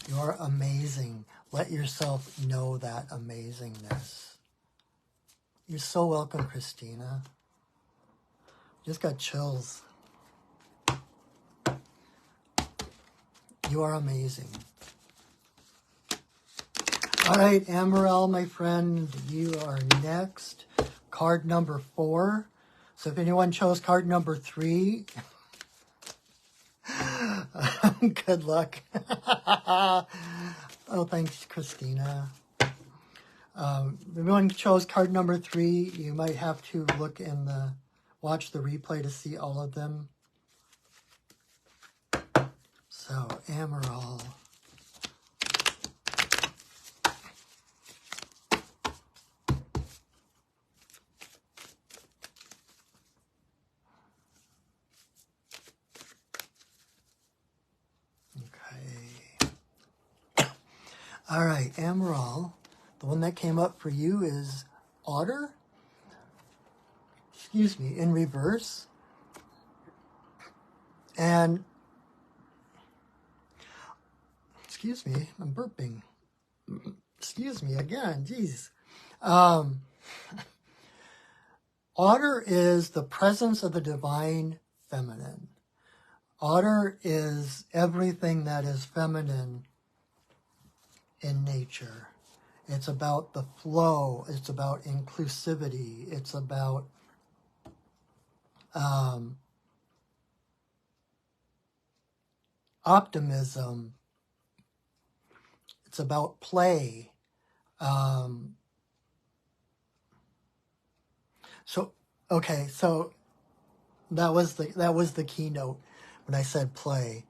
You're amazing. Let yourself know that amazingness. You're so welcome, Christina. Just got chills. You are amazing. All right, Amaral, my friend, you are next. Card number 4. So if anyone chose card number 3, good luck. Oh, thanks, Christina. If anyone chose card number 3, you might have to watch the replay to see all of them. So, Amaral. All right, Amaral, the one that came up for you is Otter. Excuse me, in reverse. And, excuse me, I'm burping. Excuse me again, geez. Otter is the presence of the divine feminine. Otter is everything that is feminine in nature. It's about the flow. It's about inclusivity. It's about optimism. It's about play. So that was the keynote when I said play.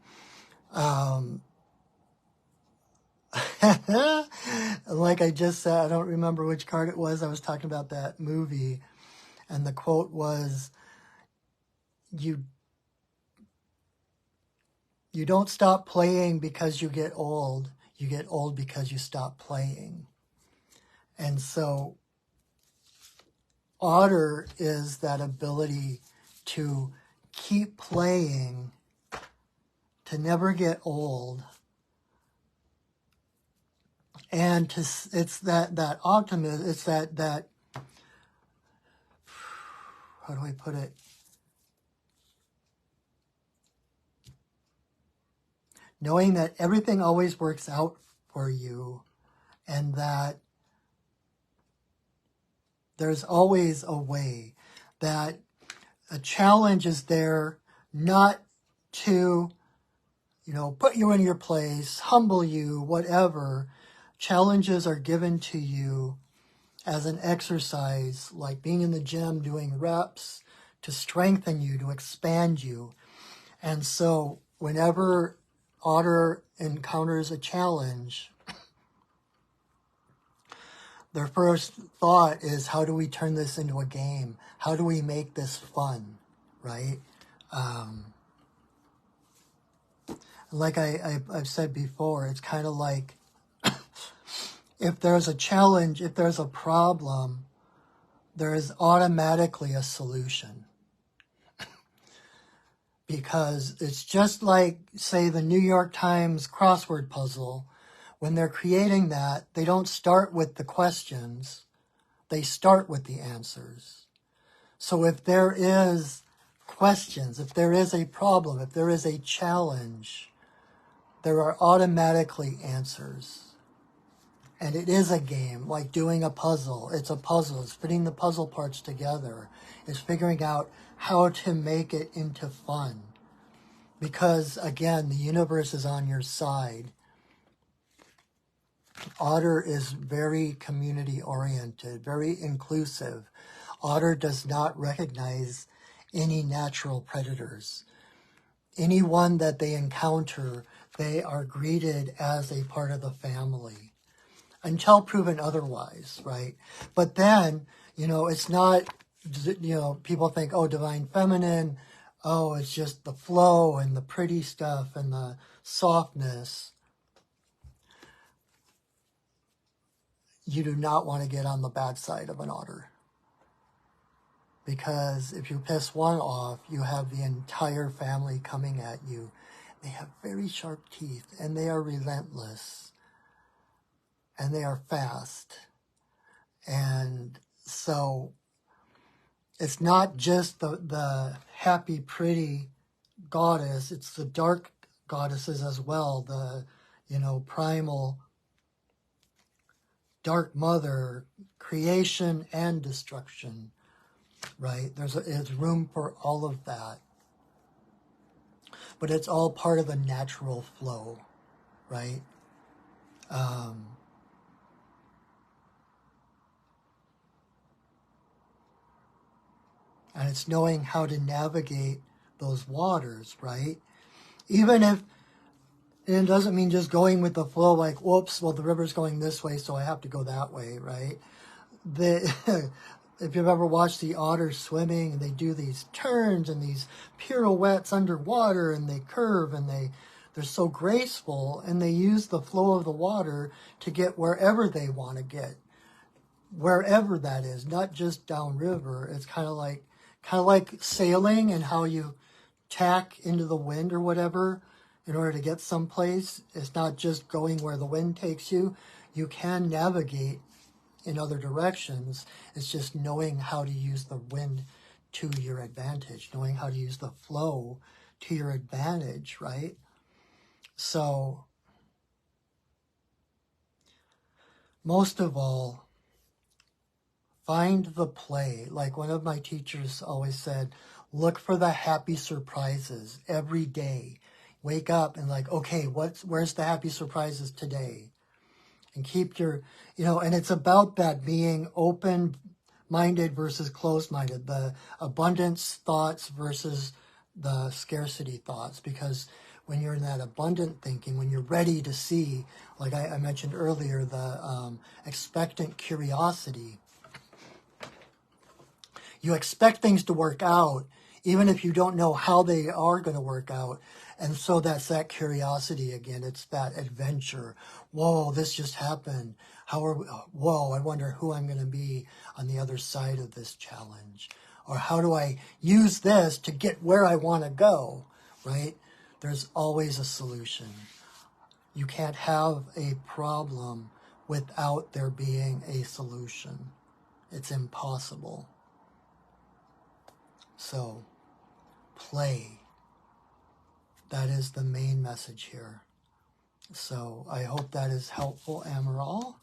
Like I just said, I don't remember which card it was. I was talking about that movie, and the quote was, you don't stop playing because you get old. You get old because you stop playing. And so Otter is that ability to keep playing, to never get old. And it's that optimism, it's that, how do I put it? knowing that everything always works out for you, and that there's always a way, that a challenge is there not to, put you in your place, humble you, whatever. Challenges are given to you as an exercise, like being in the gym doing reps, to strengthen you, to expand you. And so whenever Otter encounters a challenge, their first thought is, how do we turn this into a game? How do we make this fun, right? Like I've said before, it's kind of like, if there's a challenge, if there's a problem, there is automatically a solution. Because it's just like, say, the New York Times crossword puzzle. When they're creating that, they don't start with the questions. They start with the answers. So if there is questions, if there is a problem, if there is a challenge, there are automatically answers. And it is a game, like doing a puzzle. It's a puzzle. It's putting the puzzle parts together. It's figuring out how to make it into fun. Because, again, the universe is on your side. Otter is very community-oriented, very inclusive. Otter does not recognize any natural predators. Anyone that they encounter, they are greeted as a part of the family, until proven otherwise, right? But then, it's not, people think, oh, divine feminine, oh, it's just the flow and the pretty stuff and the softness. You do not want to get on the bad side of an otter. Because if you piss one off, you have the entire family coming at you. They have very sharp teeth, and they are relentless. And they are fast. And so it's not just the happy, pretty goddess. It's the dark goddesses as well. The, primal dark mother, creation and destruction, right? There's room for all of that. But it's all part of the natural flow, right? And it's knowing how to navigate those waters, right? Even if, and it doesn't mean just going with the flow, like, whoops, well, the river's going this way, so I have to go that way, right? If you've ever watched the otters swimming, and they do these turns and these pirouettes underwater, and they curve, and they're so graceful, and they use the flow of the water to get wherever they want to get, wherever that is, not just downriver. It's kind of like sailing, and how you tack into the wind or whatever in order to get someplace. It's not just going where the wind takes you. You can navigate in other directions. It's just knowing how to use the wind to your advantage, knowing how to use the flow to your advantage, right? So, most of all, find the play. Like one of my teachers always said, look for the happy surprises every day. Wake up and like, okay, where's the happy surprises today? And keep your, and it's about that being open-minded versus closed-minded, the abundance thoughts versus the scarcity thoughts. Because when you're in that abundant thinking, when you're ready to see, like I mentioned earlier, the expectant curiosity, you expect things to work out, even if you don't know how they are going to work out. And so that's that curiosity again. It's that adventure. Whoa, this just happened. Whoa, I wonder who I'm going to be on the other side of this challenge. Or how do I use this to get where I want to go, right? There's always a solution. You can't have a problem without there being a solution. It's impossible. So, play. That is the main message here. So I hope that is helpful, Amaral.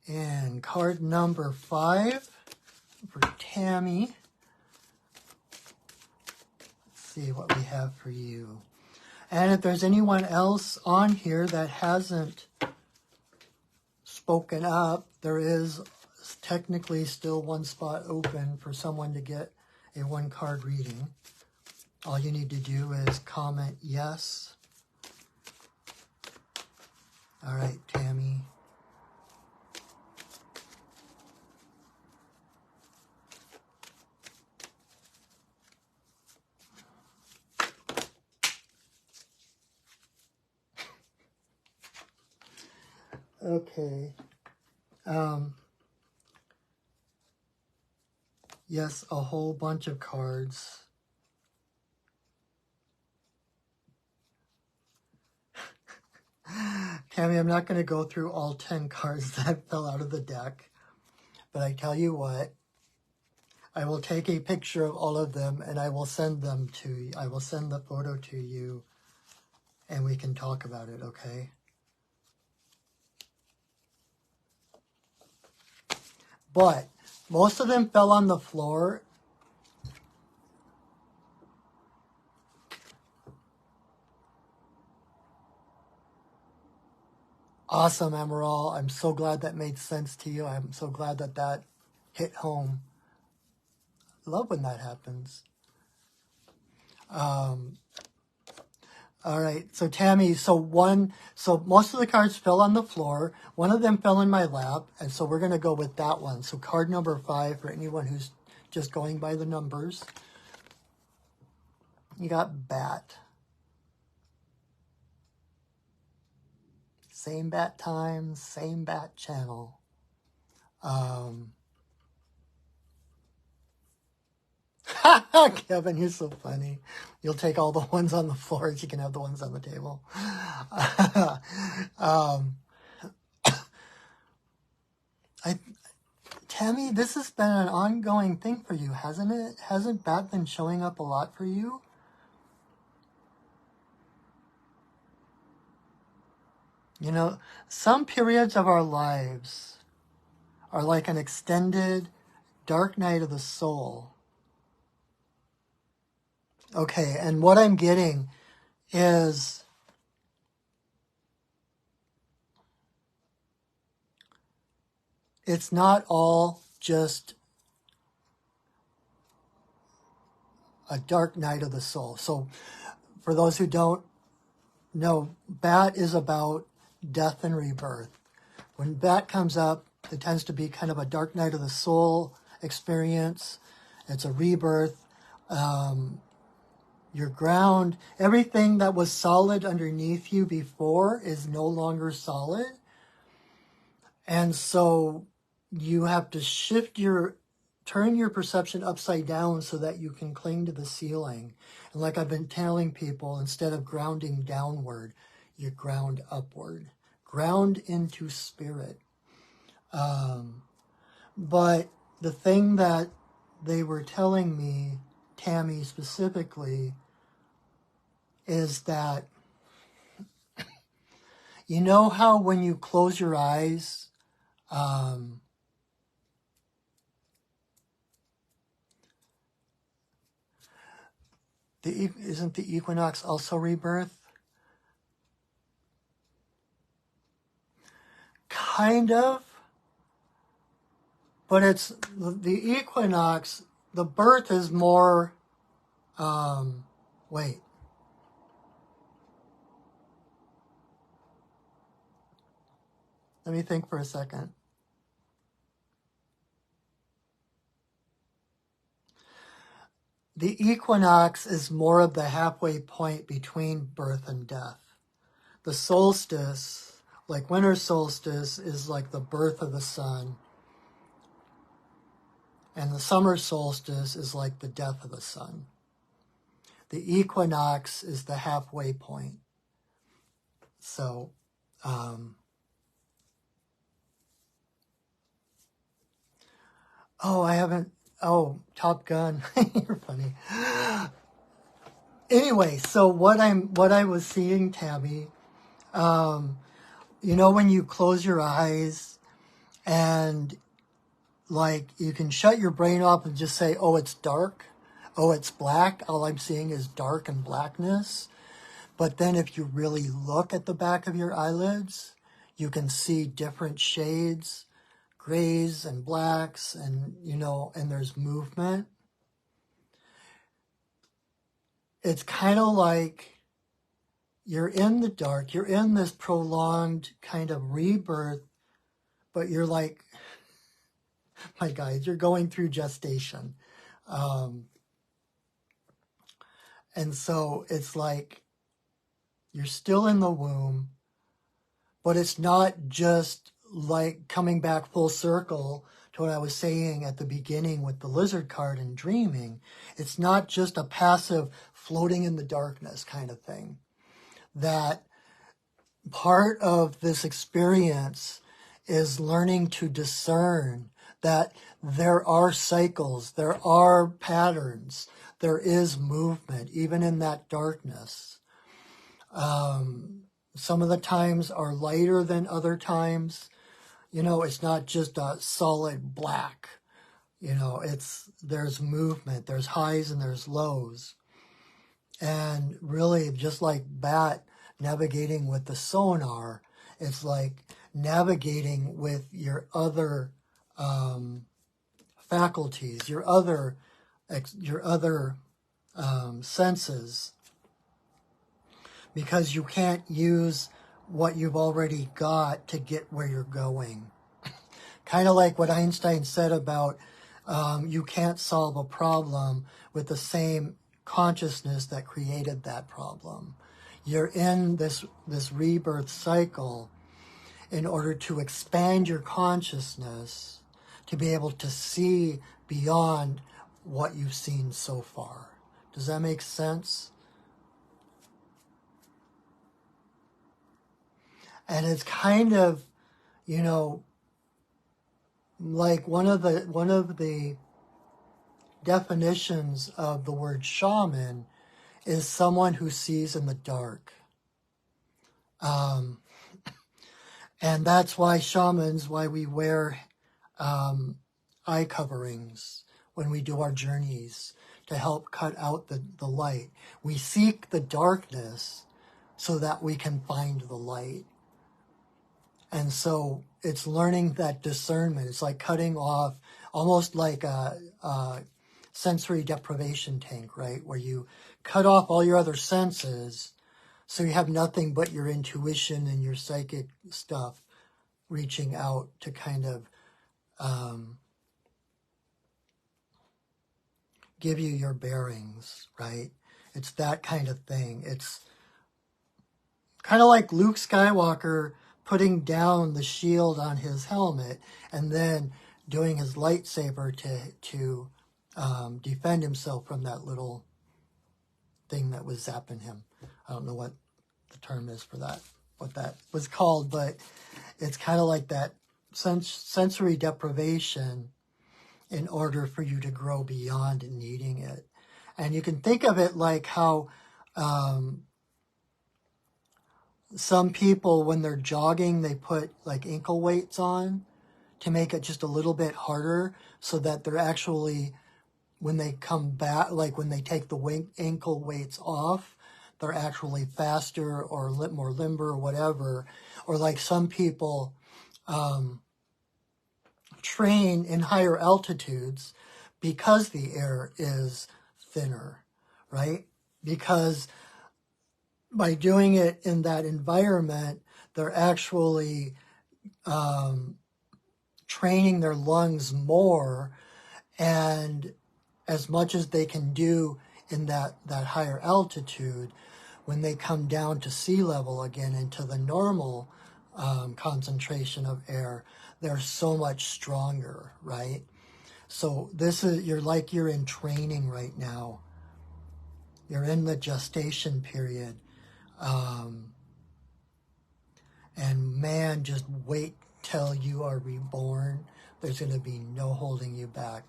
And card number 5 for Tammy. Let's see what we have for you. And if there's anyone else on here that hasn't spoken up, there is technically still one spot open for someone to get a 1-card reading. All you need to do is comment yes. All right, Tammy. Okay. Yes, a whole bunch of cards. Tammy, I'm not going to go through all 10 cards that fell out of the deck, but I tell you what, I will take a picture of all of them and I will send them to you. I will send the photo to you and we can talk about it, okay? But most of them fell on the floor. Awesome, Emerald. I'm so glad that made sense to you. I'm so glad that that hit home. Love when that happens. All right, so Tammy, so most of the cards fell on the floor. One of them fell in my lap, and so we're going to go with that one. So card number 5 for anyone who's just going by the numbers. You got Bat. Same bat time, same bat channel. Kevin, you're so funny. You'll take all the ones on the floor so you can have the ones on the table. Tammy, this has been an ongoing thing for you, hasn't it? Hasn't Bat been showing up a lot for you? You know, some periods of our lives are like an extended dark night of the soul. Okay, and what I'm getting is it's not all just a dark night of the soul. So for those who don't know, Bat is about death and rebirth. When Bat comes up, it tends to be kind of a dark night of the soul experience. It's a rebirth. Your ground, everything that was solid underneath you before is no longer solid. And so you have to turn your perception upside down so that you can cling to the ceiling. And like I've been telling people, instead of grounding downward, you ground upward. Ground into spirit. But the thing that they were telling me, Tammy specifically, is that you know how when you close your eyes, isn't the equinox also rebirth? Kind of. But it's the equinox, the birth is more, wait. Let me think for a second. The equinox is more of the halfway point between birth and death. The solstice, like winter solstice, is like the birth of the sun. And the summer solstice is like the death of the sun. The equinox is the halfway point. So, Top Gun. You're funny. Anyway, so what I was seeing, Tammy, you know, when you close your eyes and like you can shut your brain off and just say, oh, it's dark, oh, it's black, all I'm seeing is dark and blackness. But then if you really look at the back of your eyelids, you can see different shades, grays and blacks, and, you know, and there's movement. It's kind of like you're in the dark, you're in this prolonged kind of rebirth, but you're like, my guys, you're going through gestation. And so it's like you're still in the womb, but it's not just like coming back full circle to what I was saying at the beginning with the lizard card and dreaming. It's not just a passive floating in the darkness kind of thing. That part of this experience is learning to discern that there are cycles, there are patterns, there is movement, even in that darkness. Some of the times are lighter than other times. You know, it's not just a solid black. You know, there's movement, there's highs and there's lows. And really, just like Bat navigating with the sonar, it's like navigating with your other faculties, your other senses, because you can't use what you've already got to get where you're going. Kind of like what Einstein said about you can't solve a problem with the same consciousness that created that problem. You're in this rebirth cycle in order to expand your consciousness to be able to see beyond what you've seen so far. Does that make sense? And it's kind of, you know, like one of the definitions of the word shaman is someone who sees in the dark. And that's why why we wear eye coverings when we do our journeys to help cut out the light. We seek the darkness so that we can find the light. And so it's learning that discernment. It's like cutting off, almost like a sensory deprivation tank, right? Where you cut off all your other senses so you have nothing but your intuition and your psychic stuff reaching out to kind of give you your bearings, right? It's that kind of thing. It's kind of like Luke Skywalker putting down the shield on his helmet and then doing his lightsaber to defend himself from that little thing that was zapping him. I don't know what the term is for that, what that was called, but it's kind of like that sensory deprivation in order for you to grow beyond needing it. And you can think of it like how some people, when they're jogging, they put like ankle weights on to make it just a little bit harder so that they're actually, when they come back, like when they take the ankle weights off, they're actually faster or more limber or whatever. Or like some people train in higher altitudes because the air is thinner, right? Because by doing it in that environment, they're actually training their lungs more, and as much as they can do in that higher altitude, when they come down to sea level again into the normal concentration of air, they're so much stronger, right? So you're in training right now. You're in the gestation period. And man, just wait till you are reborn. There's going to be no holding you back.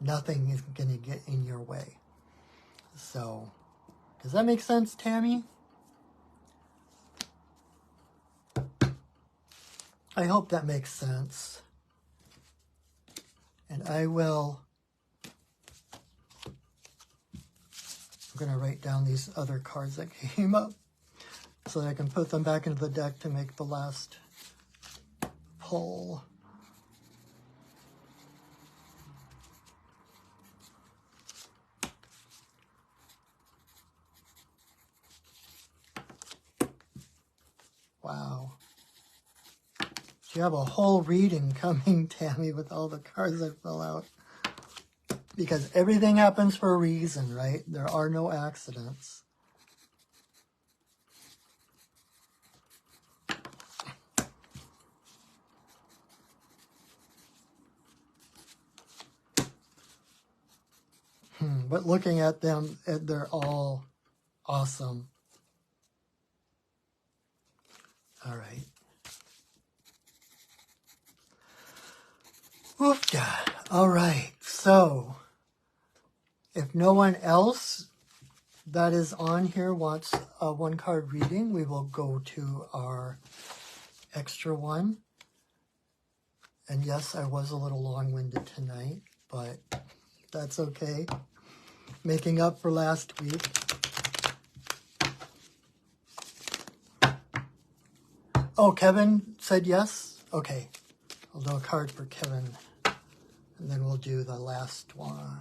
Nothing is going to get in your way. So Does that make sense, Tammy? I hope that makes sense. And I'm going to write down these other cards that came up so that I can put them back into the deck to make the last pull. Wow. You have a whole reading coming, Tammy, with all the cards I fill out. Because everything happens for a reason, right? There are no accidents. But looking at them, they're all awesome. All right. Oofda. All right. So, if no one else that is on here wants a one-card reading, we will go to our extra one. And yes, I was a little long-winded tonight, but that's okay. Making up for last week. Oh, Kevin said yes? Okay. I'll do a card for Kevin. And then we'll do the last one.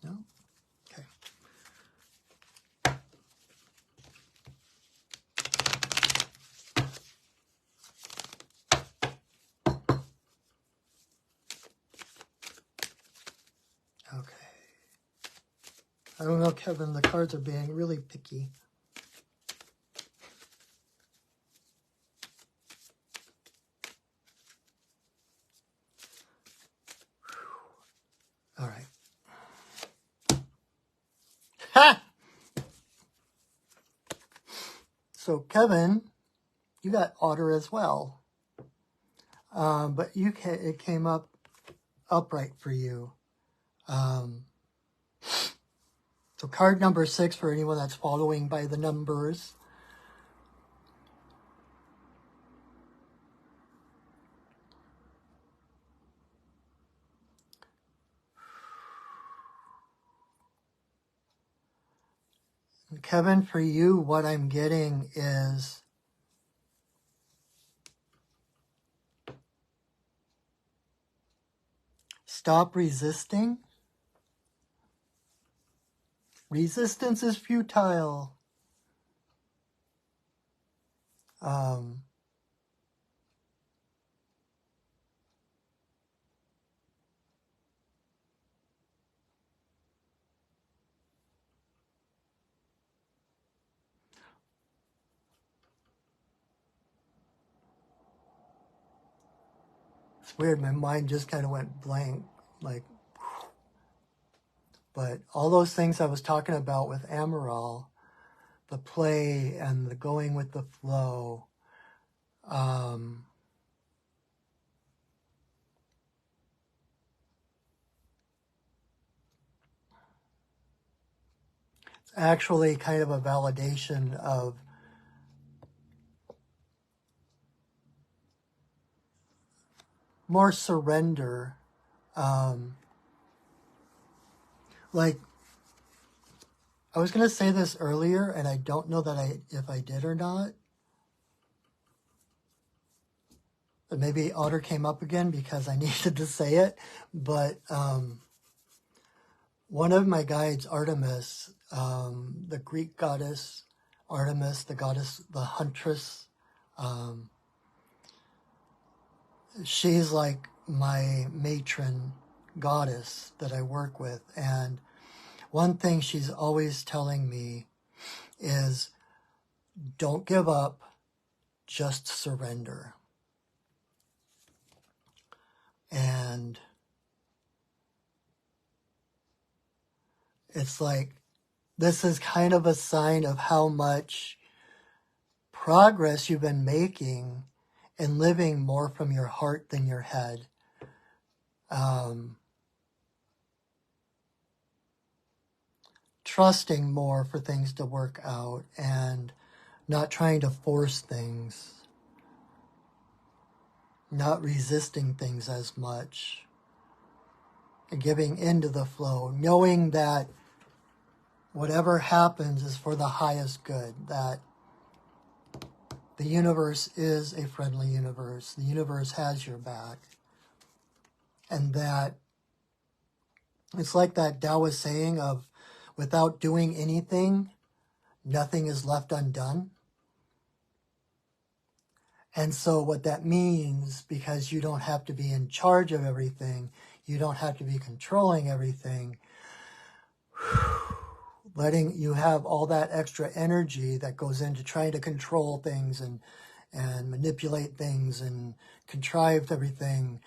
No? Okay. Okay. I don't know, Kevin. The cards are being really picky. All right. Ha! So, Kevin, you got Otter as well. But it came up upright for you. So card number 6 for anyone that's following by the numbers. And Kevin, for you, what I'm getting is stop resisting. Resistance is futile. It's weird. My mind just kind of went blank. But all those things I was talking about with Amaral, the play and the going with the flow, it's actually kind of a validation of more surrender. Like, I was going to say this earlier, and I don't know that if I did or not. But maybe Otter came up again because I needed to say it. But one of my guides, Artemis, the Greek goddess Artemis, the goddess, the huntress, she's like my matron goddess that I work with. And one thing she's always telling me is, don't give up, just surrender. And it's like, this is kind of a sign of how much progress you've been making and living more from your heart than your head. Trusting more for things to work out and not trying to force things, not resisting things as much, and giving into the flow, knowing that whatever happens is for the highest good, that the universe is a friendly universe. The universe has your back. And that it's like that Taoist saying of, without doing anything, nothing is left undone. And so what that means, because you don't have to be in charge of everything, you don't have to be controlling everything, letting you have all that extra energy that goes into trying to control things and manipulate things and contrive everything,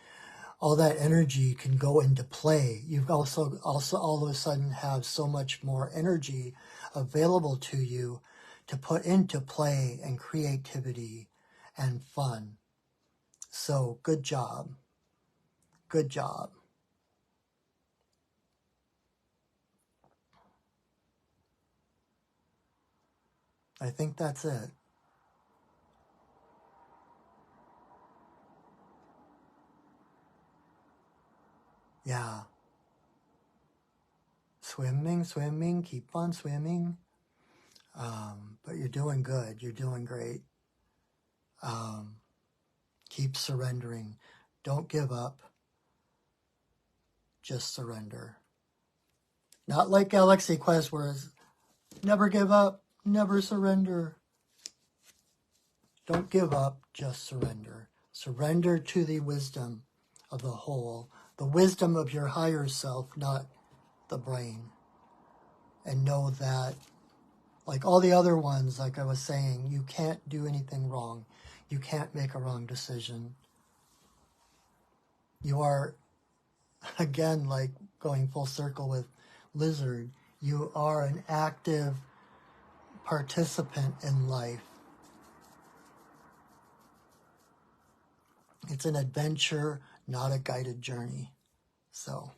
all that energy can go into play. You've also all of a sudden have so much more energy available to you to put into play and creativity and fun. So good job. Good job. I think that's it. Yeah. Swimming, keep on swimming. But you're doing good. You're doing great. Keep surrendering. Don't give up. Just surrender. Not like Galaxy Quest, where it's never give up, never surrender. Don't give up, just surrender. Surrender to the wisdom of the whole, the wisdom of your higher self, not the brain. And know that, like all the other ones, like I was saying, you can't do anything wrong. You can't make a wrong decision. You are, again, like going full circle with Lizard, you are an active participant in life. It's an adventure, not a guided journey. So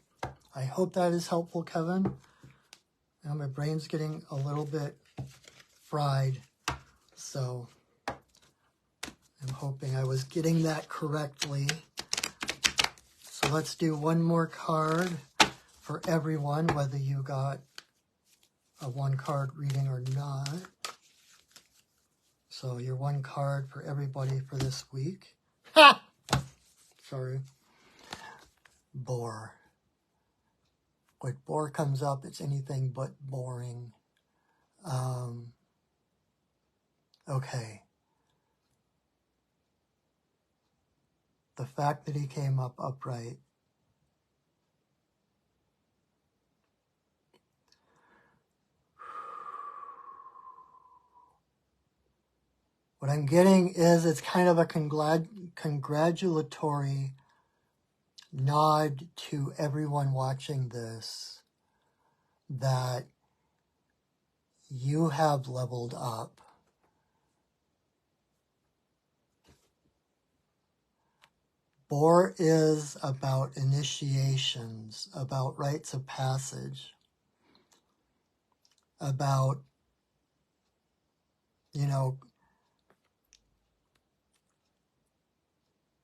I hope that is helpful, Kevin. Now my brain's getting a little bit fried, so I'm hoping I was getting that correctly. So let's do one more card for everyone, whether you got a one-card reading or not. So your one card for everybody for this week. Ha! Sorry. Bore. When bore comes up, it's anything but boring. Okay. The fact that he came up upright. What I'm getting is it's kind of a congratulatory nod to everyone watching this that you have leveled up. Bore is about initiations, about rites of passage, about,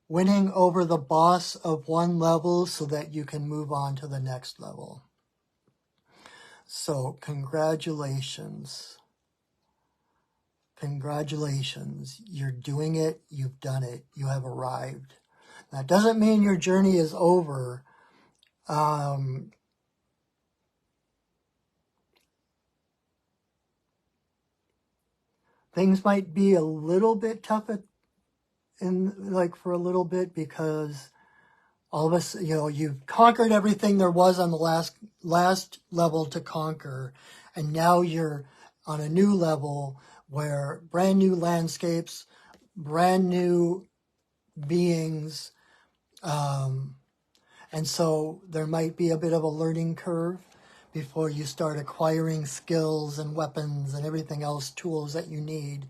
winning over the boss of one level so that you can move on to the next level. So congratulations. Congratulations. You're doing it. You've done it. You have arrived. That doesn't mean your journey is over. Things might be a little bit tough for a little bit, because all of us, you've conquered everything there was on the last level to conquer, and now you're on a new level where brand new landscapes, brand new beings, and so there might be a bit of a learning curve before you start acquiring skills and weapons and everything else, tools that you need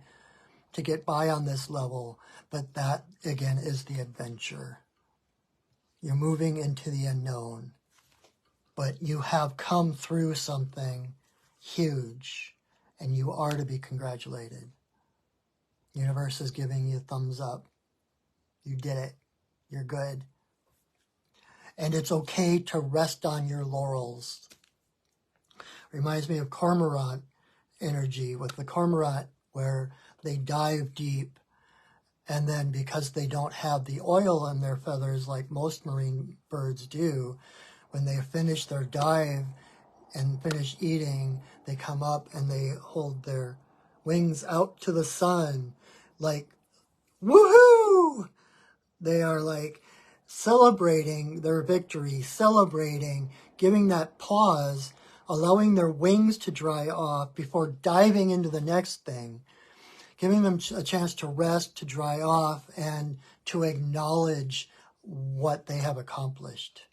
to get by on this level, but that, again, is the adventure. You're moving into the unknown, but you have come through something huge, and you are to be congratulated. The universe is giving you a thumbs up. You did it. You're good. And it's okay to rest on your laurels. Reminds me of cormorant energy, with the cormorant where they dive deep, and then because they don't have the oil in their feathers like most marine birds do, when they finish their dive and finish eating, they come up and they hold their wings out to the sun like, woohoo! They are like celebrating their victory, celebrating, giving that pause, allowing their wings to dry off before diving into the next thing, giving them a chance to rest, to dry off, and to acknowledge what they have accomplished.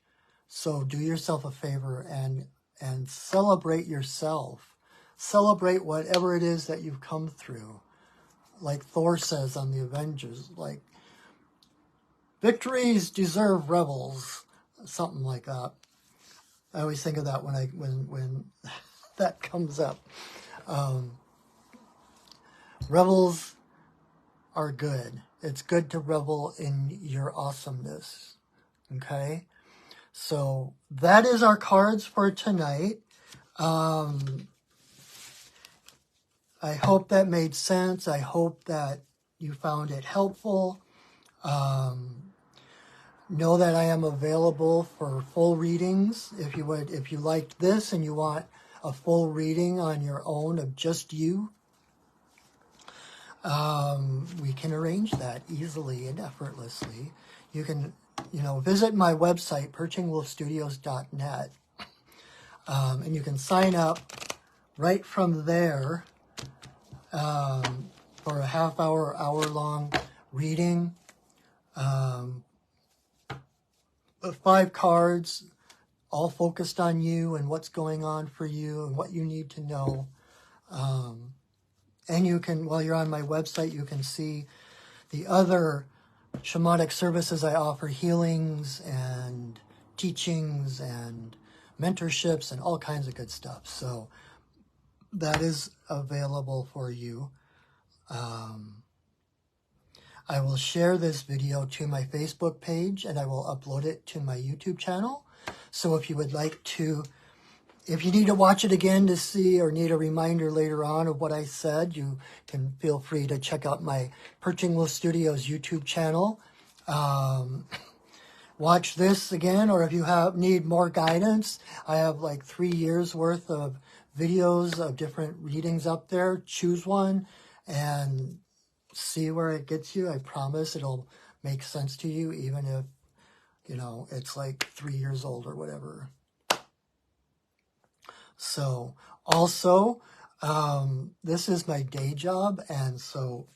So do yourself a favor and celebrate yourself. Celebrate whatever it is that you've come through. Like Thor says on the Avengers, like, victories deserve rebels, something like that. I always think of that when that comes up. Rebels are good. It's good to revel in your awesomeness. Okay? So that is our cards for tonight. I hope that made sense. I hope that you found it helpful. Know that I am available for full readings. If you liked this and you want a full reading on your own of just you, we can arrange that easily and effortlessly. You can, visit my website, perchingwolfstudios.net, and you can sign up right from there for a half-hour, hour-long reading. 5 cards, all focused on you and what's going on for you and what you need to know. And you can, while you're on my website, you can see the other shamanic services I offer, healings and teachings and mentorships and all kinds of good stuff. So that is available for you. I will share this video to my Facebook page and I will upload it to my YouTube channel. So if you would like to, if you need to watch it again to see or need a reminder later on of what I said, you can feel free to check out my Perching Wolf Studios YouTube channel. Watch this again, or if you need more guidance, I have like 3 years worth of videos of different readings up there. Choose one and see where it gets you. I promise it'll make sense to you, even if, it's like 3 years old or whatever. So also, this is my day job, and so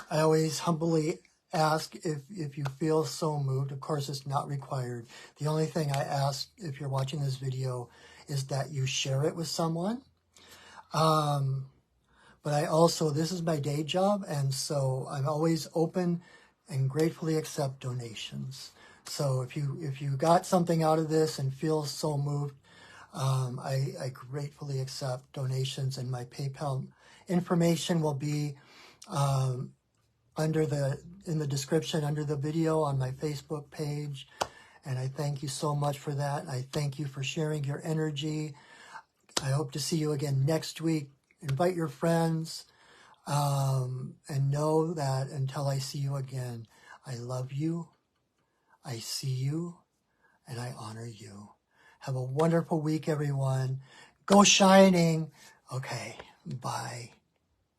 I always humbly ask if you feel so moved. Of course, it's not required. The only thing I ask if you're watching this video is that you share it with someone. But I also, this is my day job, and so I'm always open and gratefully accept donations. So if you got something out of this and feel so moved, I gratefully accept donations, and my PayPal information will be in the description under the video on my Facebook page. And I thank you so much for that. I thank you for sharing your energy. I hope to see you again next week. Invite your friends, and know that until I see you again, I love you, I see you, and I honor you. Have a wonderful week, everyone. Go shining. Okay, bye.